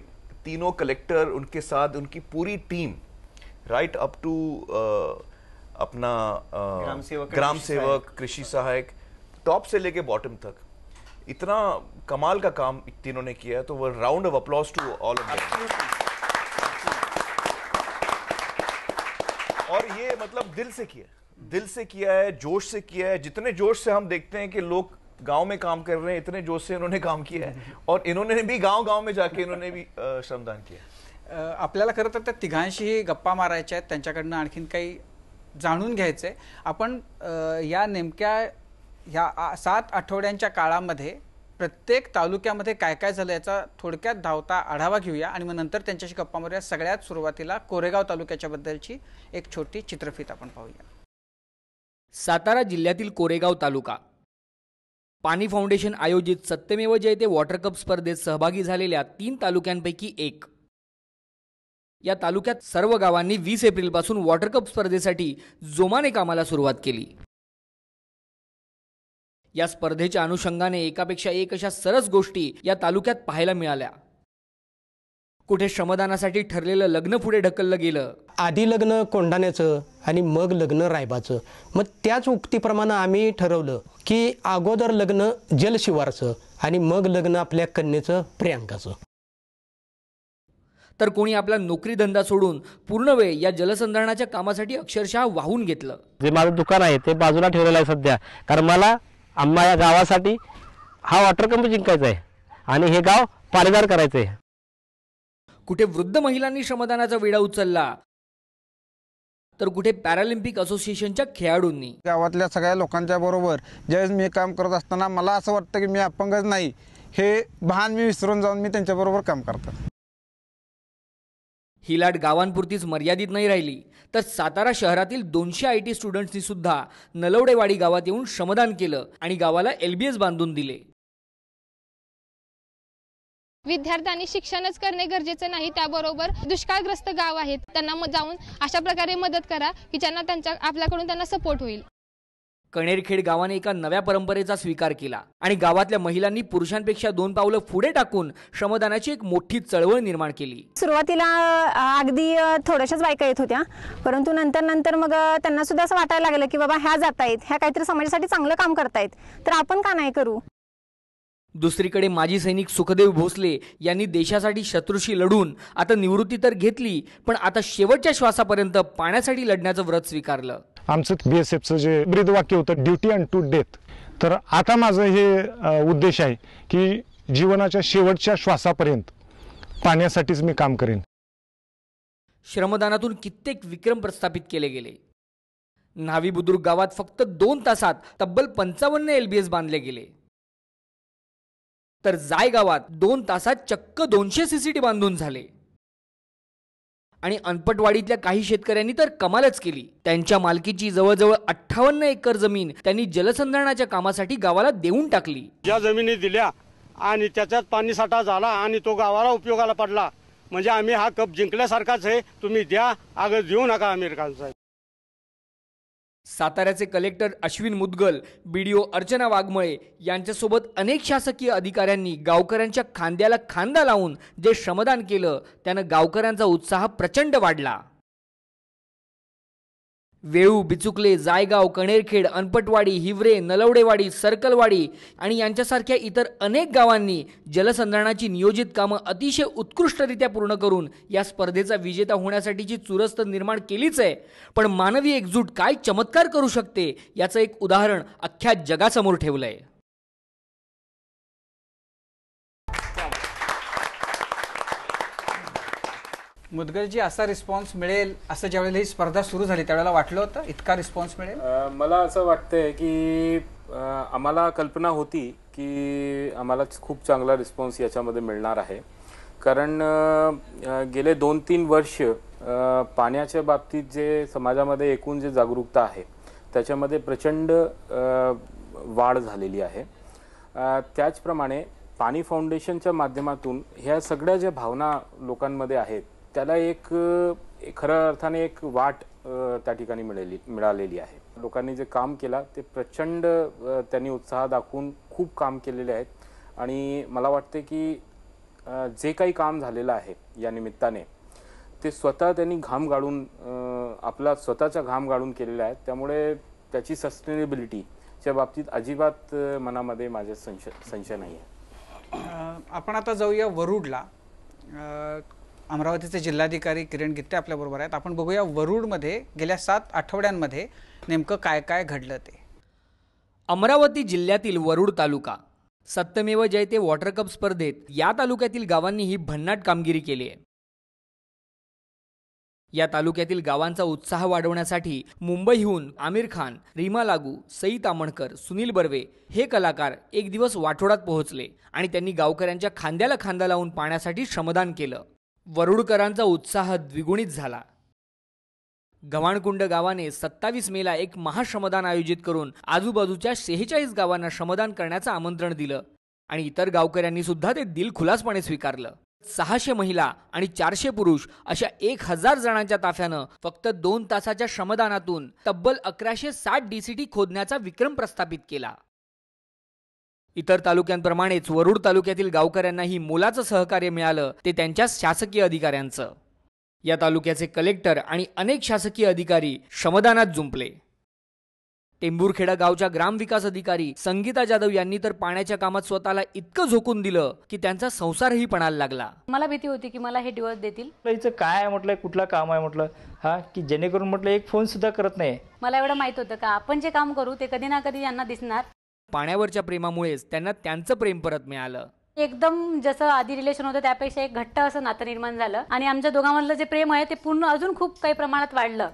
S2: तीनों कलेक्टर, उनके साथ उनकी पूरी टीम, राइट अप टू अपना ग्राम सेवक, कृषि सहायक, टॉप से लेके बॉटम तक, इतना कमाल का काम तीनों ने किया है. तो वो round of applause to all of them. और ये दिल से किया है, जोश से किया है. जितने जोश से हम देखते हैं कि लोग गांव में काम कर रहे हैं, इतने जोश से इन्होंने काम किया है. और इन्होंने भी गांव में जाके इन्होंने भी श्रमदान किया.
S1: आपल्याला खरं तर त्या तिघांशीही गप्पा मारायच्या आहेत, त्यांच्याकडनं आणखीन काही जाणून घ्यायचंय. आपण या नेमक्या ह्या 7 आठवड्यांच्या काळामध्ये प्रत्येक तालुक्यामध्ये काय काय झालं याचा थोडक्यात धावता आढावा घेऊया आणि मग नंतर त्यांच्याशी गप्पा मारूया. सगळ्यात सुरुवातीला कोरेगाव तालुक्याच्या बद्दलची एक छोटी चित्रफीत आपण पाहूया.
S3: सातारा जिल्ह्यातील कोरेगाव तालुका पाणी फाउंडेशन आयोजित सत्यमेव जयते वॉटर कप स्पर्धेत सहभागी झालेल्या 3 तालुक्यांपैकी एक. या तालुक्यात सर्व गावांनी 20 एप्रिलपासून वॉटर कप स्पर्धेसाठी जोमाने कामाला सुरुवात केली. या स्पर्धेच्या अनुषंगाने एकापेक्षा एक अशा सरस गोष्टी या तालुक्यात पाहायला मिळाल्या. कुठे श्रमदानासाठी ठरलेलं लग्न पुढे ढकललं गेलं.
S14: आधी लग्न कोंढाण्याचं आणि मग लग्न रायबाचं. मग त्याच उक्तीप्रमाणे आम्ही ठरवलं की अगोदर लग्न जलशिवारचं आणि मग लग्न आपल्या कन्येचं प्रियांकाचं.
S3: तर कोणी आपला नोकरी धंदा सोडून पूर्ण वेळ या जलसंधारणाच्या कामासाठी अक्षरशः वाहून घेतलं.
S15: जे माझं दुकान आहे ते बाजूला ठेवलेलं आहे सध्या, कारण मला आम्हा या गावासाठी हा वॉटर कप जिंकायचा आहे आणि हे गाव पाणीदार करायचं आहे.
S3: कुठे वृद्ध महिलांनी श्रमदानाचा विडा उचलला तर कुठे पॅरालिम्पिक असोसिएशनच्या खेळाडूंनी.
S16: गावातल्या सगळ्या लोकांच्या बरोबर ज्यावेळेस मी काम करत असताना मला असं वाटतं की मी अपंगच नाही हे भान मी विसरून जाऊन मी त्यांच्याबरोबर काम करतो.
S3: ही लाट गावांपुरतीच मर्यादित नाही राहिली तर सातारा शहरातील 200 IT स्टुडंट्सनी सुद्धा नलवडेवाडी गावात येऊन श्रमदान केलं आणि गावाला LBS बांधून दिले.
S17: विद्यार्थ्यांनी शिक्षणच करणे गरजेचं नाही, त्याबरोबर दुष्काळग्रस्त गाव आहेत त्यांना जाऊन अशा प्रकारे मदत करा की ज्यांना आपल्याकडून त्यांना सपोर्ट होईल.
S3: कणेरखेड गावाने एका नव्या परंपरेचा स्वीकार केला आणि गावातल्या महिलांनी पुरुषांपेक्षा 2 पावलं पुढे टाकून श्रमदानाची एक मोठी चळवळ निर्माण केली.
S18: सुरुवातीला अगदी थोड्याशाच बायका येत होत्या, परंतु नंतर मग त्यांना सुद्धा असं वाटायला लागलं की बाबा ह्या जात आहेत, ह्या काहीतरी समाजासाठी चांगलं काम करतायत, तर आपण का नाही करू.
S3: दुसरीकडे माजी सैनिक सुखदेव भोसले यांनी देशासाठी शत्रूशी लढून आता निवृत्ती तर घेतली, पण आता शेवटच्या श्वासापर्यंत पाण्यासाठी लढण्याचं व्रत स्वीकारलं.
S19: आमचं BSFचं जे ब्रीदवाक्य होतं ड्युटी अँड टू डेथ, तर आता माझं हे उद्देश आहे की जीवनाच्या शेवटच्या श्वासापर्यंत पाण्यासाठीच मी काम करेन.
S3: श्रमदानातून कित्येक विक्रम प्रस्थापित केले गेले. न्हावी बुद्रुक गावात फक्त 2 तासात तब्बल 55 LBS बांधले गेले, तर जाय गावात 2 तासात चक्क 200 CCT बांधून झाले. आणि अनपटवाडीतल्या काही शेतकऱ्यांनी तर कमालच केली. त्यांच्या मालकीची जवळजवळ 58 एकर जमीन त्यांनी जलसंधारणाच्या कामासाठी गावाला देऊन टाकली.
S20: ज्या जमिनी दिल्या आणि त्याच्यात पाणीसाठा झाला आणि तो गावाला उपयोगाला पडला, म्हणजे आम्ही हा कप जिंकल्यासारखाच आहे. तुम्ही द्या, अगं देऊ नका अमेरिकन साहेब.
S3: साताऱ्याचे कलेक्टर अश्विन मुदगल, BDO अर्चना वाघमळे यांच्यासोबत अनेक शासकीय अधिकाऱ्यांनी गावकऱ्यांच्या खांद्याला खांदा लावून जे श्रमदान केलं त्यानं गावकऱ्यांचा उत्साह प्रचंड वाढला. वेळू, बिचुकले, जायगाव, कणेरखेड, अनपटवाडी, हिवरे, नलवडेवाडी, सर्कलवाडी आणि यांच्यासारख्या इतर अनेक गावांनी जलसंधारणाची नियोजित कामं अतिशय उत्कृष्टरित्या पूर्ण करून या स्पर्धेचा विजेता होण्यासाठीची चुरस्त निर्माण केलीच आहे. पण मानवी एकजूट काय चमत्कार करू शकते याचं एक उदाहरण अख्ख्या जगासमोर ठेवलंय.
S1: मुदगलजी, असा रिस्पॉन्स मिळेल असं ज्यावेळेला ही स्पर्धा सुरू झाली त्यावेळेला वाटलं होतं इतका रिस्पॉन्स मिळेल?
S21: मला असं वाटतंय की आम्हाला कल्पना होती की आम्हाला खूप चांगला रिस्पॉन्स याच्यामध्ये मिळणार आहे, कारण गेले 2-3 वर्ष पाण्याच्या बाबतीत जे समाजामध्ये एकूण जे जागरूकता आहे त्याच्यामध्ये प्रचंड वाढ झालेली आहे. त्याचप्रमाणे पाणी फाउंडेशनच्या माध्यमातून ह्या सगळ्या ज्या भावना लोकांमध्ये आहेत त्याला एक खऱ्या अर्थाने एक वाट त्या ठिकाणी मिळालेली आहे. लोकांनी जे काम केलं ते प्रचंड त्यांनी उत्साह दाखवून खूप काम केलेले आहेत आणि मला वाटते की जे काही काम झालेलं आहे या निमित्ताने ते स्वतः त्यांनी घाम गाळून आपला स्वतःचा घाम गाळून केलेला आहे. त्यामुळे त्याची सस्टेनेबिलिटीच्या बाबतीत अजिबात मनामध्ये माझे संशय नाही आहे.
S1: आपण आता जाऊया वरुडला. अमरावतीचे जिल्हाधिकारी किरण गित्ते आपल्याबरोबर आहेत. आपण बघूया वरुडमध्ये गेल्या 7 आठवड्यांमध्ये नेमकं काय काय घडलं ते.
S3: अमरावती जिल्ह्यातील वरुड तालुका सत्यमेव जयते वॉटर कप स्पर्धेत या तालुक्यातील गावांनी ही भन्नाट कामगिरी केली आहे. या तालुक्यातील गावांचा उत्साह वाढवण्यासाठी मुंबईहून आमिर खान, रीमा लागू, सई तामणकर, सुनील बर्वे हे कलाकार एक दिवस वाठोडात पोहोचले आणि त्यांनी गावकऱ्यांच्या खांद्याला खांदा लावून पाण्यासाठी श्रमदान केलं. वरुडकरांचा उत्साह द्विगुणित झाला. गव्हाणकुंड गावाने 27 मेला एक महाश्रमदान आयोजित करून आजूबाजूच्या 46 गावांना श्रमदान करण्याचं आमंत्रण दिलं आणि इतर गावकऱ्यांनी सुद्धा ते दिलखुलासपणे स्वीकारलं. 600 महिला आणि 400 पुरुष अशा 1000 जणांच्या ताफ्यानं फक्त 2 तासाच्या श्रमदानातून तब्बल 1160 DCT खोदण्याचा विक्रम प्रस्थापित केला. इतर तालुक्यांप्रमाणेच वरुड तालुक्यातील गावकऱ्यांनाही मोलाचं सहकार्य मिळालं, ते त्यांच्या शासकीय अधिकाऱ्यांचं. या तालुक्याचे कलेक्टर आणि अनेक शासकीय अधिकारी श्रमदानात जुंपले. टेंभुरखेडा गावच्या ग्रामविकास अधिकारी संगीता जाधव यांनी तर पाण्याच्या कामात स्वतःला इतकं झोकून दिलं की त्यांचा संसारही पणाला लागला.
S22: मला भीती होती की मला हे डिवोर्स देतील.
S23: हिचं काय आहे म्हटलं, कुठलं काम आहे म्हटलं, हा की जेणेकरून म्हटलं एक फोन सुद्धा करत नाही.
S22: मला एवढं माहित होतं का आपण जे काम करू ते कधी ना कधी यांना दिसणार.
S3: पाण्यावरच्या प्रेमामुळेच त्यांना त्यांचं प्रेम परत मिळालं.
S22: एकदम जसं आधी रिलेशन होतं त्यापेक्षा एक घट्ट असं नातं निर्माण झालं आणि आमच्या दोघांमधलं जे प्रेम आहे ते पूर्ण अजून खूप काही प्रमाणात वाढलं.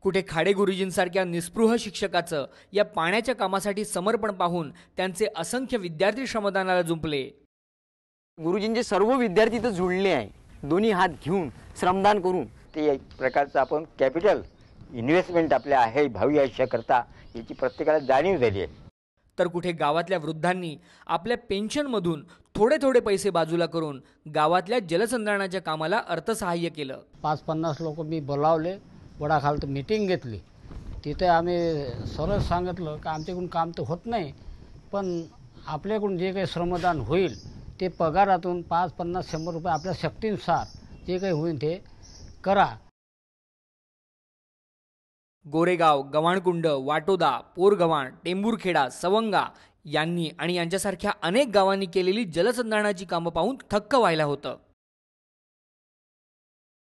S3: कुठे खाडे गुरुजींसारख्या निस्पृह शिक्षकाचं या पाण्याच्या कामासाठी समर्पण पाहून त्यांचे असंख्य विद्यार्थी श्रमदानाला जुंपले.
S5: गुरुजींचे सर्व विद्यार्थी तर जुळले आहे, दोन्ही हात घेऊन श्रमदान करून.
S24: ते एक प्रकारचं आपण कॅपिटल इन्व्हेस्टमेंट आपल्या आहे भावी आयुष्याकरता याची प्रत्येकाला जाणीव झाली आहे.
S3: तर कुठे गावातल्या वृद्धांनी आपल्या पेन्शनमधून थोडे थोडे पैसे बाजूला करून गावातल्या जलसंधारणाच्या कामाला अर्थसहाय्य केलं.
S25: 50-50 लोक मी बोलावले
S6: वडाखालत मीटिंग घेतली. तिथे आम्ही सरळ सांगितलं की आमच्याकडून काम तर होत नाही, पण आपल्याकडून जे काही श्रमदान होईल ते पगारातून 5, 50, 100 रुपये आपल्या शक्तीनुसार जे काही होईल ते करा.
S3: गोरेगाव, गव्हाणकुंड, वाटोदा, पोरगव्हाण, टेंभुरखेडा, सवंगा यांनी आणि यांच्यासारख्या अनेक गावांनी केलेली जलसंधारणाची कामं पाहून थक्क व्हायला होतं.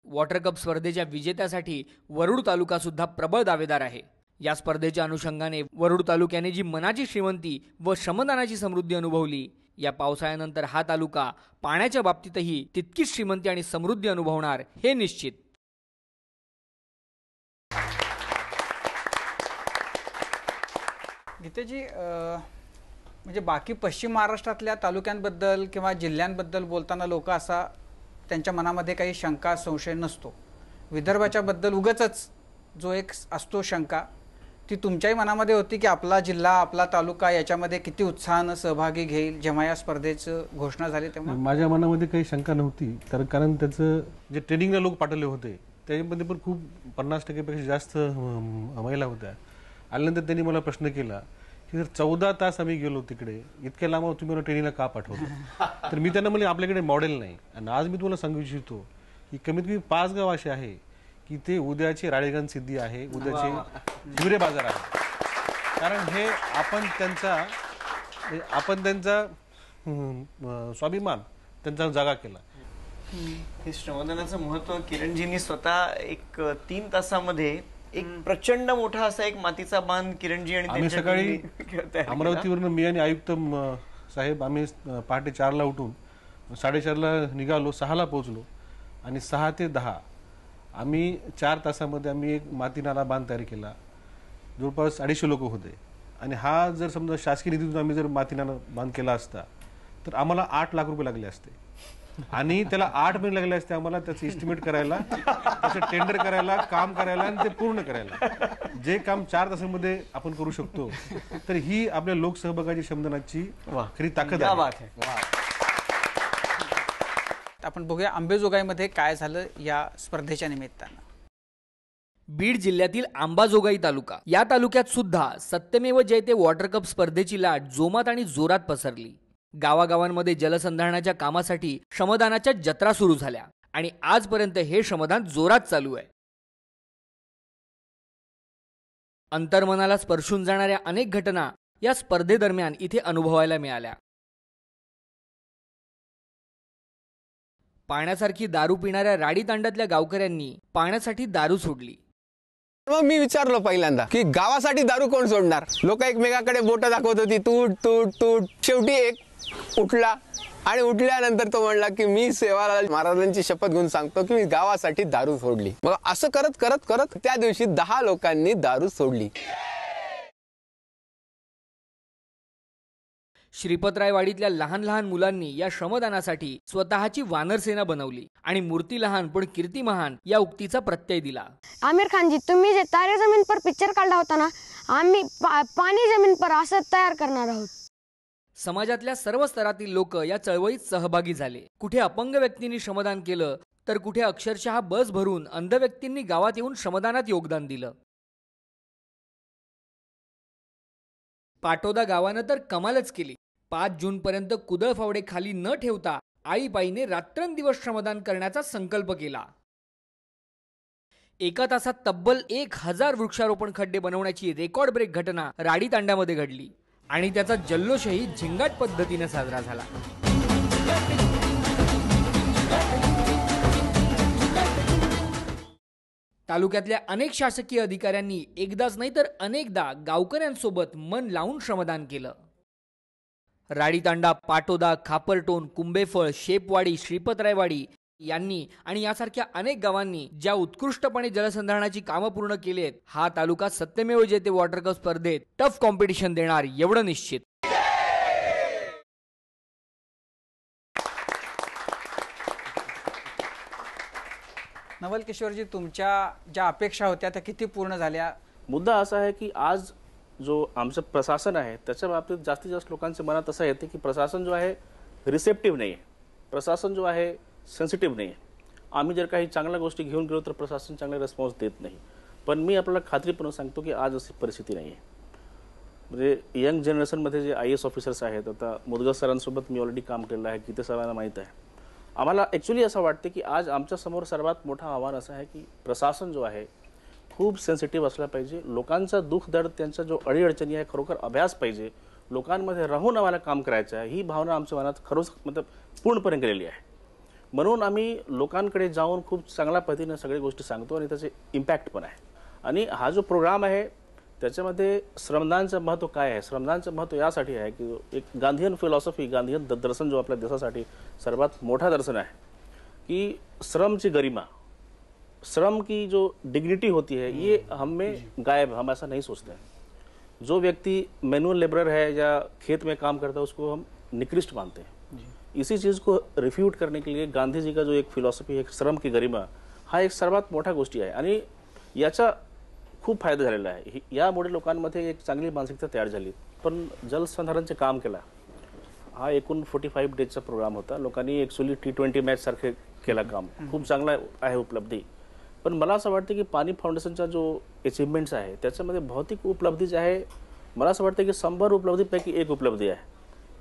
S3: वॉटर कप स्पर्धेच्या विजेत्यासाठी वरुड तालुका सुद्धा प्रबळ दावेदार आहे. या स्पर्धेच्या अनुषंगाने वरुड तालुक्याने जी मनाची श्रीमंती व श्रमदानाची समृद्धी अनुभवली, या पावसाळ्यानंतर हा तालुका पाण्याच्या बाबतीतही तितकीच श्रीमंती आणि समृद्धी अनुभवणार हे निश्चित.
S1: गीतेजी, म्हणजे बाकी पश्चिम महाराष्ट्रातल्या तालुक्यांबद्दल किंवा जिल्ह्यांबद्दल बोलताना लोक असा त्यांच्या मनामध्ये काही शंका संशय नसतो. विदर्भाच्या बद्दल उगाचच जो एक असतो शंका, ती तुमच्याही मनामध्ये होती की आपला जिल्हा आपला तालुका याच्यामध्ये किती उत्साहानं सहभागी घेईल जेव्हा या स्पर्धेचं घोषणा झाली तेव्हा?
S7: माझ्या मनामध्ये काही शंका नव्हती, कारण त्याचं जे ट्रेनिंगला लोक पाठवले होते त्याच्यामध्ये पण खूप 50% पेक्षा जास्त महिला होत्या. आल्यानंतर त्यांनी मला प्रश्न केला की जर 14 तास आम्ही गेलो तिकडे, इतक्या लांब तुम्ही मला ट्रेनिंगला का पाठवतो? तर मी त्यांना म्हणले आपल्याकडे मॉडेल नाही. आणि आज मी तुम्हाला सांगू इच्छितो की कमीत कमी 5 गाव असे आहे की ते उद्याची राळेगण सिद्धी आहे, उद्याचे हिवरे बाजार आहे. कारण हे आपण त्यांचा स्वाभिमान त्यांचा जागा केला.
S5: हे श्रमदानाचं महत्व किरणजींनी स्वतः एक 3 तासामध्ये एक प्रचंड मोठा असा एक मातीचा बांध किरणजी आणि
S7: आम्ही सकाळी अमरावतीवरून मी आणि आयुक्त साहेब आम्ही पहाटे 4ला उठून 4:30ला निघालो, 6ला पोहोचलो आणि 6 ते 10 आम्ही 4 तासामध्ये आम्ही एक माती नाला बांध तयार केला. जवळपास 250 लोक होते. आणि हा जर समजा शासकीय निधीतून आम्ही जर माती नाला बांध केला असता तर आम्हाला 8 लाख रुपये लागले असते. आणि त्याला 8 महिने लागले असते आम्हाला त्याचं एस्टिमेट करायला, त्याचं टेंडर करायला, काम करायला आणि ते पूर्ण करायला. जे काम 4 तासामध्ये आपण करू शकतो, तर ही आपल्या लोकसहभागाची श्रमदानाची खरी ताकद आहे.
S1: आपण बघूया अंबेजोगाईमध्ये काय झालं या स्पर्धेच्या निमित्तानं.
S3: बीड जिल्ह्यातील अंबाजोगाई तालुका, या तालुक्यात सुद्धा सत्यमेव जयते वॉटर कप स्पर्धेची लाट जोमात आणि जोरात पसरली. गावागावांमध्ये जलसंधारणाच्या कामासाठी श्रमदानाच्या जत्रा सुरू झाल्या आणि आजपर्यंत हे श्रमदान जोरात चालू आहे. अंतर्मनाला स्पर्शून जाणाऱ्या अनेक घटना या स्पर्धेदरम्यान इथे अनुभवायला मिळाल्या. पाण्यासारखी दारू पिणाऱ्या राडी तांड्यातल्या गावकऱ्यांनी पाण्यासाठी दारू सोडली.
S8: मग मी विचारलं पहिल्यांदा की गावासाठी दारू कोण सोडणार? लोक एकमेकाकडे बोट दाखवत होती, तूट तूट तूट. शेवटी एक उठला आणि उठल्यानंतर तो म्हणला की मी सेवालाल महाराजांची शपथ घेऊन सांगतो की मी गावासाठी दारू सोडली. मग असं करत करत करत त्या दिवशी 10 लोकांनी दारू सोडली.
S3: श्रीपतरायवाडीतल्या लहान लहान मुलांनी या श्रमदानासाठी स्वतःची वानरसेना बनवली आणि मूर्ती लहान पण कीर्ती महान या उक्तीचा प्रत्यय दिला.
S9: आमिर खानजी, तुम्ही जे तारे जमीन पर पिक्चर काढला होता ना, आम्ही पाणी जमीन पर असं तयार करणार आहोत.
S3: समाजातल्या सर्व स्तरातील लोक या चळवळीत सहभागी झाले. कुठे अपंग व्यक्तींनी श्रमदान केलं तर कुठे अक्षरशः बस भरून अंध व्यक्तींनी गावात येऊन श्रमदानात योगदान दिलं. पाटोदा गावानं तर कमालच केली. 5 जूनपर्यंत कुदळ फावडे खाली न ठेवता आळीपाळीने रात्रंदिवस श्रमदान करण्याचा संकल्प केला. 1 तासात तब्बल 1000 वृक्षारोपण खड्डे बनवण्याची रेकॉर्ड ब्रेक घटना राडी तांड्यामध्ये घडली आणि त्याचा जल्लोषही झिंगाट पद्धतीने साजरा झाला. तालुक्यातल्या अनेक शासकीय अधिकाऱ्यांनी एकदाच नाही तर अनेकदा गावकऱ्यांसोबत मन लावून श्रमदान केलं. राडीतांडा, पाटोदा, खापरटोन, कुंभेफळ, शेपवाडी, श्रीपतरायवाडी यांनी आणि यासारख्या अनेक गावांनी ज्या उत्कृष्टपणे जलसंधारणाची कामं पूर्ण केली आहेत, हा तालुका सत्यमेव जयते वॉटर कप स्पर्धेत टफ कॉम्पिटिशन देणार एवढं निश्चित.
S1: नवल किशोरजी, तुमच्या ज्या अपेक्षा होत्या त्या किती पूर्ण झाल्या?
S25: मुद्दा असा आहे की आज जो आमचं प्रशासन आहे त्याच्या बाबतीत जास्तीत जास्त लोकांच्या मनात असं येते की प्रशासन जो आहे रिसेप्टिव्ह नाही आहे, प्रशासन जो आहे सेन्सिटिव्ह नाही आहे. आम्ही जर काही चांगल्या गोष्टी घेऊन गेलो तर प्रशासन चांगले रिस्पॉन्स देत नाही. पण मी आपल्याला खात्रीपूर्वक सांगतो की आज अशी परिस्थिती नाही आहे. म्हणजे यंग जनरेशनमध्ये जे IAS ऑफिसर्स आहेत, आता मुदगल सरांसोबत मी ऑलरेडी काम केलेलं आहे, की ते सर्वांना माहीत आहे. आम्हाला ॲक्च्युली असं वाटतं की आज आमच्यासमोर सर्वात मोठं आव्हान असं आहे की प्रशासन जो आहे खूप सेन्सिटिव्ह असला पाहिजे. लोकांचा दुःख दर्द, त्यांचा जो अडीअडचणी आहे, खरोखर अभ्यास पाहिजे. लोकांमध्ये राहून आम्हाला काम करायचं आहे, ही भावना आमच्या मनात खरोच मतलब पूर्णपणे गेलेली आहे. म्हणून आम्ही लोकांकडे जाऊन खूप चांगल्या पद्धतीने सगळ्या गोष्टी सांगतो आणि त्याचे इम्पॅक्ट पण आहे. आणि हा जो प्रोग्राम आहे त्याच्यामध्ये श्रमदानचं महत्त्व काय आहे? श्रमदानचं महत्त्व यासाठी आहे की एक गांधीयन फिलॉसॉफी, गांधीयन दर्शन जो आपल्या देशासाठी सर्वात मोठा दर्शन आहे कि श्रम की गरिमा, श्रम की जो डिग्निटी होती है, ये हम में गायब, हम ऐसा नहीं सोचते हैं. जो व्यक्ति मैनुअल लेबरर है या खेत में काम करता है उसको हम निकृष्ट मानते हैं. इसी चीज़ को रिफ्यूट करने के लिए गांधी जी का जो एक फिलॉसॉफी है श्रम की गरिमा, हा एक सर्वात मोठा गोष्टी आहे आणि याचा खूप फायदा झालेला आहे. यामुळे लोकांमध्ये एक चांगली मानसिकता तयार झाली. पण जलसंधारणचे काम केला हा एकूण 45 डेजचा प्रोग्राम होता. लोकांनी ॲक्च्युली T20 मॅच सारखे केला काम, खूप चांगला आहे उपलब्धी. पण मला असं वाटतं की पाणी फाउंडेशनचा जो अचिव्हमेंट्स आहे त्याच्यामध्ये भौतिक उपलब्धी जी आहे, मला असं वाटतं की 100 उपलब्धीपैकी एक उपलब्धी आहे.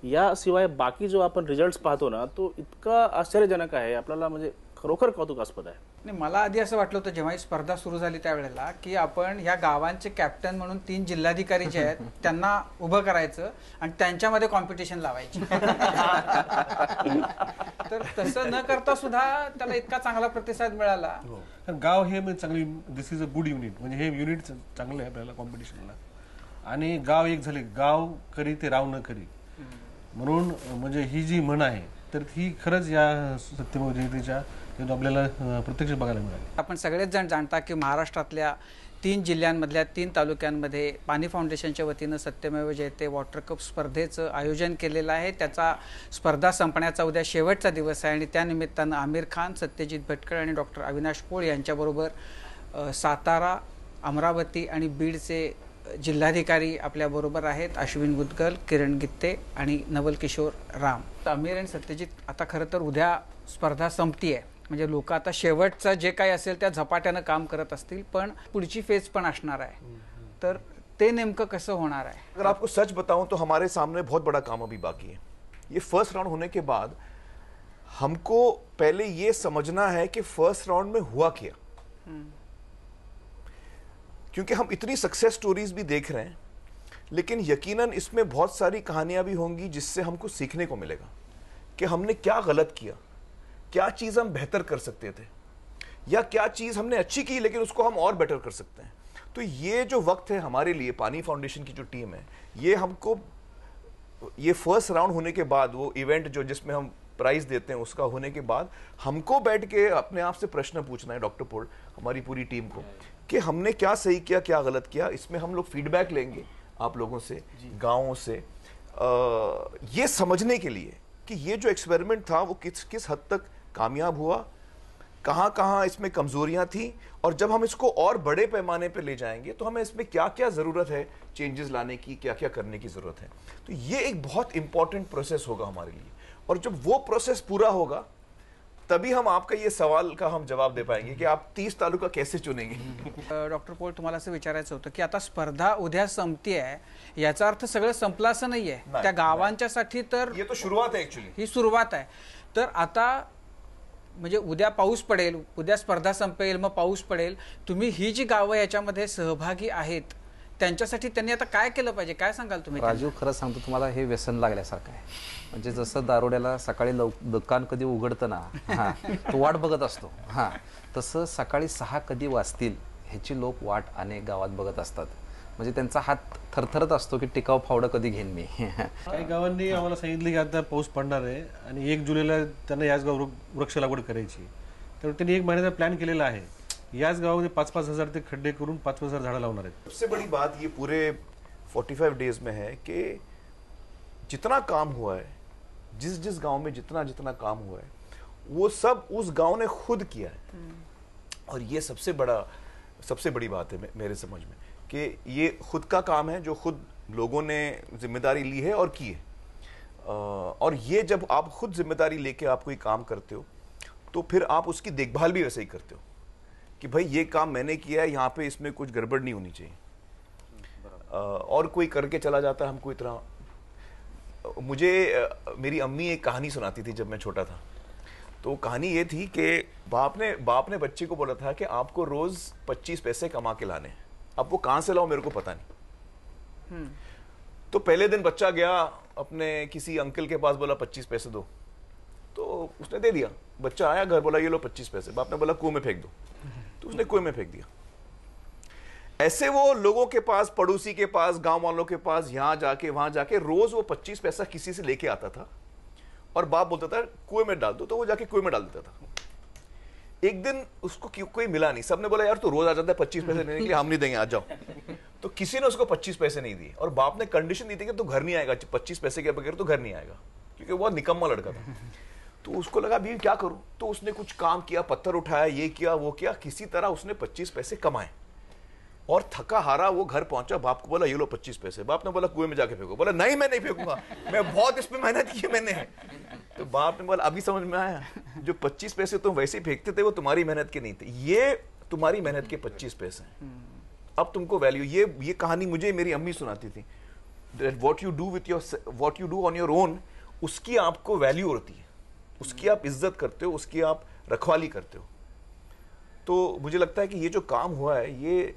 S25: याशिवाय बाकी जो आपण रिझल्ट्स पाहतो ना, तो इतका आश्चर्यजनक आहे, आपल्याला म्हणजे खरोखर कौतुकास्पद आहे.
S1: नाही, मला आधी असं वाटलं होतं जेव्हा ही स्पर्धा सुरू झाली त्यावेळेला की आपण ह्या गावांचे कॅप्टन म्हणून 3 जिल्हाधिकारी जे आहेत त्यांना उभं करायचं आणि त्यांच्यामध्ये कॉम्पिटिशन लावायची. तर तसं न करता सुद्धा त्याला इतका चांगला प्रतिसाद मिळाला.
S7: गाव हे म्हणजे चांगली, दिस इज अ गुड युनिट, म्हणजे हे युनिट चांगलं आहे आपल्याला कॉम्पिटिशनला. आणि गाव एक झाले, गाव करी ते राव न करी, म्हणून म्हणजे ही जी म्हण आहे तर ही खरंच या सत्यमेव जयतेच्या आपल्याला प्रत्यक्ष बघायला मिळाली.
S1: आपण सगळेच जण जाणता की महाराष्ट्रातल्या 3 जिल्ह्यांमधल्या 3 तालुक्यांमध्ये पाणी फाउंडेशनच्या वतीनं सत्यमेव जयते वॉटर कप स्पर्धेचं आयोजन केलेलं आहे. त्याचा स्पर्धा संपण्याचा उद्या शेवटचा दिवस आहे आणि त्यानिमित्तानं आमिर खान, सत्यजित भटकळ आणि डॉक्टर अविनाश पोळ यांच्याबरोबर सातारा, अमरावती आणि बीडचे जिल्हाधिकारी आपल्याबरोबर आहेत. अश्विन मुदगल, किरण गित्ते आणि नवल किशोर राम. आमिर आणि सत्यजित, आता खरं तर उद्या स्पर्धा संपती आहे, म्हणजे लोक आता शेवटचं जे काही असेल त्या झपाट्यानं काम करत असतील, पण पुढची फेज पण असणार आहे. तर ते नेमकं कसं होणार आहे?
S2: अगर आपको सच बताऊं तो हमारे सामने बहुत बड़ा काम अभी बाकी है. ये फर्स्ट राउंड होने के बाद हमको पहले ये समझना है कि फर्स्ट राउंड में हुआ क्या, क्योंकि हम इतनी सक्सेस स्टोरीज भी देख रहे हैं, लेकिन यकीनन इसमें बहुत सारी कहानियां भी होंगी जिससे हमको सीखने को मिलेगा कि हमने क्या गलत किया, क्या चीज़ हम बेहतर कर सकते थे, या क्या चीज़ हमने अच्छी की लेकिन उसको हम और बेटर कर सकते हैं. तो ये जो वक्त है हमारे लिए, पानी फाउंडेशन की जो टीम है, ये हमको ये फर्स्ट राउंड होने के बाद, वो इवेंट जो जिसमें हम प्राइज देते हैं उसका होने के बाद, हमको बैठ के अपने आप से प्रश्न पूछना है, डॉक्टर पोल, हमारी पूरी टीम को, कि हमने क्या सही किया, क्या गलत किया. इसमें हम लोग फीडबैक लेंगे आप लोगों से, गाँवों से, ये समझने के लिए कि ये जो एक्सपेरिमेंट था वो किस हद तक कामयाब हुआ, कहाँ कहाँ इसमें कमजोरियाँ थी, और जब हम इसको और बड़े पैमाने पे ले जाएंगे तो हमें इसमें क्या क्या ज़रूरत है चेंजेस लाने की, क्या क्या करने की ज़रूरत है. तो ये एक बहुत इंपॉर्टेंट प्रोसेस होगा हमारे लिए, और जब वो प्रोसेस पूरा होगा तभी हम आपका ये सवाल का हम जवाब दे पाएंगे कि आप 30 तालुका कैसे चुनेंगे.
S1: डॉक्टर पोल, तुम्हाला असं विचारायचं होतं की आता स्पर्धा उद्या संपते आहे, याचा अर्थ सगळं संपलं असं नाहीये. त्या गावांच्यासाठी तर
S2: ये तो शुरुआत है, एक्चुअली
S1: ही सुरुवात आहे. तर आता म्हणजे उद्या पाऊस पडेल, उद्या स्पर्धा संपेल, मग पाऊस पडेल, तुम्ही ही जी गावं याच्यामध्ये सहभागी आहेत त्यांच्यासाठी त्यांनी आता काय केलं पाहिजे, काय सांगाल तुम्ही?
S4: राजू, खरं सांगतो तुम्हाला, हे व्यसन लागल्यासारखं आहे. म्हणजे जसं दारोड्याला सकाळी दुकान कधी उघडतं ना, तो वाट बघत असतो, तसं सकाळी 6 कधी वाजतील ह्याची लोक वाट अनेक गावात बघत असतात. म्हणजे त्यांचा हात थरथरत असतो की टिकाव फावडं कधी घेईन मी.
S7: काही गावांनी आम्हाला सांगितलं की आता पाऊस पडणार आहे आणि 1 जुलैला त्यांना याच गाव वृक्ष लागवड करायची, तर त्यांनी 1 महिन्याचा प्लॅन केलेला आहे. याच गावामध्ये 5-5 हजार ते खड्डे करून 5-5 हजार झाडं लावणार आहेत.
S2: सबसे बड़ी बात ये पूरे 45 डेज में है कि जितना काम हुआ है, जिस जिस गांव में जितना जितना काम हुआ है, वो सब उस गांव ने खुद किया है. और ये सबसे बड़ी बात है मेरे समझ में, कि ये खुद का काम है जो खुद लोगों ने जिम्मेदारी ली है और की है. और ये जब आप खुद जिम्मेदारी लेके आप कोई काम करते हो तो फिर आप उसकी देखभाल भी वैसे ही करते हो. कि भाई ये काम मैंने किया है, यहाँ पे इसमें कुछ गड़बड़ नहीं होनी चाहिए। और कोई करके चला जाता है हमको इतना। मुझे मेरी अम्मी एक कहानी सुनाती थी जब मैं छोटा था। तो कहानी ये थी कि बाप ने बच्चे को बोला था कि आपको रोज 25 पैसे कमा के लाने। अब वो कहाँ से लाओ मेरे को पता नहीं। तो पहले दिन बच्चा गया अपने किसी अंकल के पास, बोला 25 पैसे दो, तो उसने दे दिया। बच्चा आया घर, बोला ये लो 25 पैसे। बाप ने बोला कुएं में फेंक दो, तो उसने कुएं में फेंक दिया। ऐसे वो लोगों के पास, पड़ोसी के पास, गांव वालों के पास, यहां जाके वहां जाके रोज वो 25 पैसा किसी से लेके आता था और बाप बोलता था कुएं में डाल दो, तो वो जाके कुएं में डाल देता था। एक दिन उसको कोई मिला नहीं। सबने बोला यार तू रोज आ जाता है 25 पैसे लेने के लिए, हम नहीं देंगे, आ जाओ। तो किसी ने उसको 25 पैसे नहीं दिए और बाप ने कंडीशन दी थी कि तू घर नहीं आएगा, 25 पैसे के बगैर तो घर नहीं आएगा, क्योंकि वो निकम्मा लड़का था। तो उसको लगा भी क्या करूं, तो उसने कुछ काम किया, पत्थर उठाया, ये किया वो किया, किसी तरह उसने 25 पैसे कमाए और थका हारा वो घर पहुंचा। बाप को बोला ये लो 25 पैसे। बाप ने बोला कुएं में जाके फेंको। बोला नहीं मैं नहीं फेंकूंगा, मैं बहुत इस पे मेहनत की है मैंने। तो बाप ने बोला अभी समझ में आया, जो 25 पैसे तुम वैसे फेंकते थे वो तुम्हारी मेहनत के नहीं थे, ये तुम्हारी मेहनत के 25 पैसे। अब तुमको वैल्यू, ये कहानी मुझे मेरी अम्मी सुनाती थी। What you do on your on, उसकी आपको वैल्यू होती है, उसकी आप इज्जत करते हो, उसकी आप रखवाली करते हो। तो मुझे लगता है कि ये जो काम हुआ है ये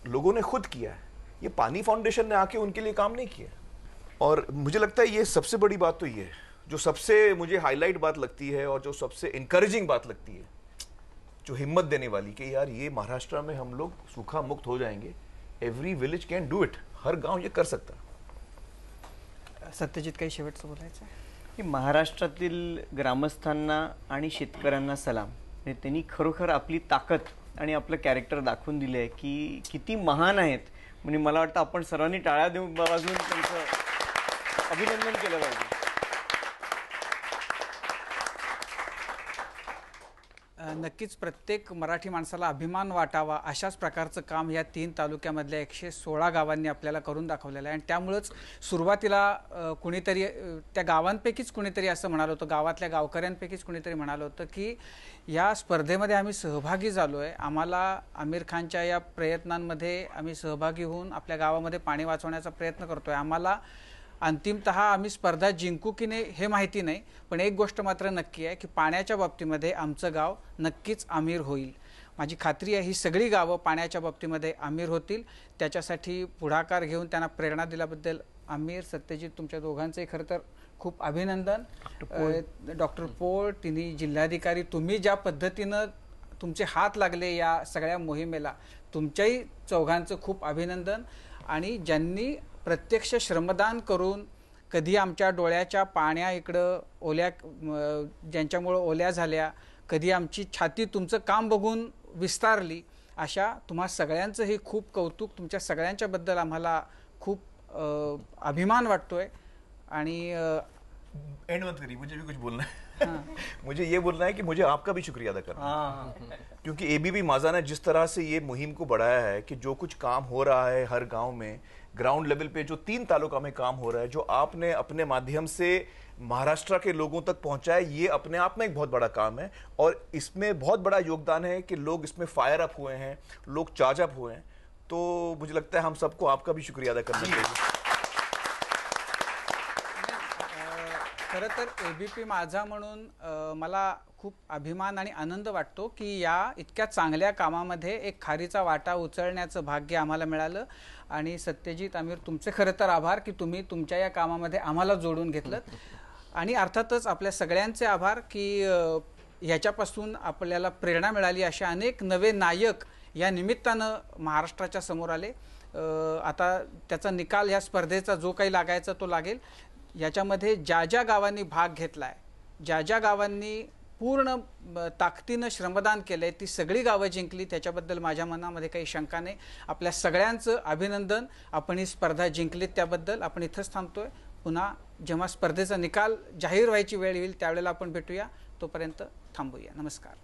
S2: लोगों ने खुद किया है, ये पानी फाउंडेशन ने आके उनके लिए काम नहीं किया। और मुझे लगता है ये सबसे बड़ी बात तो ये है, जो सबसे मुझे हाईलाइट बात लगती है और जो सबसे इंकरेजिंग बात लगती है, जो हिम्मत देने वाली कि यार ये महाराष्ट्र में हम लोग सूखा मुक्त हो जाएंगे, every village can do it, हर गांव ये कर सकता है।
S1: सत्यजित काही शेवटचं बोलायचं आहे?
S5: की महाराष्ट्रातील ग्रामस्थांना आणि शेतकऱ्यांना सलाम, त्यांनी खरोखर आपली ताकद आणि आपलं कॅरेक्टर दाखवून दिलं आहे की किती महान आहेत. म्हणजे मला वाटतं आपण सर्वांनी टाळ्या देऊन वाजवून त्यांचं अभिनंदन केलं पाहिजे.
S1: नक्कीच प्रत्येक मराठी माणसाला अभिमान वाटावा अशाच प्रकारचं काम या 3 तालुक्यामधल्या 116 गावांनी आपल्याला करून दाखवलेलं आहे. आणि त्यामुळेच सुरुवातीला कुणीतरी त्या गावांपैकीच कुणीतरी असं म्हणालं होतं, गावातल्या गावकऱ्यांपैकीच कुणीतरी म्हणालं होतं की या स्पर्धेमध्ये आम्ही सहभागी झालो आहे, आम्हाला आमिर खानच्या या प्रयत्नांमध्ये आम्ही सहभागी होऊन आपल्या गावामध्ये पाणी वाचवण्याचा प्रयत्न करतोय. आम्हाला अंतिमतः आम्ही स्पर्धा जिंकू की नाही हे माहिती नाही, पण एक गोष्ट मात्र नक्की आहे की पाण्याच्या बाबतीमध्ये आमचं गाव नक्कीच आमिर होईल. माझी खात्री आहे ही सगळी गावं पाण्याच्या बाबतीमध्ये आमिर होतील. त्याच्यासाठी पुढाकार घेऊन त्यांना प्रेरणा दिल्याबद्दल आमिर, सत्यजित तुमच्या दोघांचंही खरं तर खूप अभिनंदन. डॉक्टर पोळ, तिन्ही जिल्हाधिकारी, तुम्ही ज्या पद्धतीनं तुमचे हात लागले या सगळ्या मोहिमेला, तुमच्याही चौघांचं खूप अभिनंदन. आणि ज्यांनी प्रत्यक्ष श्रमदान करून कधी आमच्या डोळ्याच्या पाण्या इकडं ओल्या, ज्यांच्यामुळं ओल्या झाल्या, कधी आमची छाती तुमचं काम बघून विस्तारली, अशा तुम्हा सगळ्यांचंही खूप कौतुक. तुमच्या सगळ्यांच्याबद्दल आम्हाला खूप अभिमान वाटतोय. आणि
S2: एंड मत करिए, मुझे भी कुछ बोलना है. मुझे ये बोलना है कि मुझे आपका भी शुक्रिया अदा करना है, क्योंकि एबीपी माझा ने जिस तरह से ये मुहिम को बढ़ाया है कि जो कुछ काम हो रहा है हर गांव में, ग्राउंड लेवल पे जो 3 तालुका में काम हो रहा है, जो आपने अपने माध्यम से महाराष्ट्र के लोगों तक पहुंचाया, ये अपने आप में एक बहुत बड़ा काम है. और इसमें बहुत बड़ा योगदान है कि लोग इसमें फायर अप हुए हैं, लोग चार्ज अप हुए हैं. तो मुझे लगता है हम सबको आपका भी शुक्रिया अदा करना चाहिए.
S1: खरं तर एबीपी माझा म्हणून मला खूप अभिमान आणि आनंद वाटतो की या इतक्या चांगल्या कामामध्ये एक खारीचा वाटा उचलण्याचं भाग्य आम्हाला मिळालं. आणि सत्यजित, आमिर, तुमचे खरं तर आभार की तुम्ही तुमच्या या कामामध्ये आम्हाला जोडून घेतलं. आणि अर्थातच आपल्या सगळ्यांचे आभार की ह्याच्यापासून आपल्याला प्रेरणा मिळाली. अशा अनेक नवे नायक या निमित्तानं महाराष्ट्राच्या समोर आले. आता त्याचा निकाल या स्पर्धेचा जो काही लागायचा तो लागेल. याच्यामध्ये ज्या ज्या गावांनी भाग घेतलाय, ज्या ज्या गावांनी पूर्ण ताकदीनं श्रमदान केलंय, ती सगळी गावं जिंकली. त्याच्याबद्दल माझ्या मनामध्ये काही शंका नाही. आपल्या सगळ्यांचं अभिनंदन. आपण ही स्पर्धा जिंकलीत त्याबद्दल. आपण इथंच थांबतोय. पुन्हा जेव्हा स्पर्धेचा निकाल जाहीर व्हायची वेळ येईल त्यावेळेला आपण भेटूया. तोपर्यंत थांबूया. नमस्कार.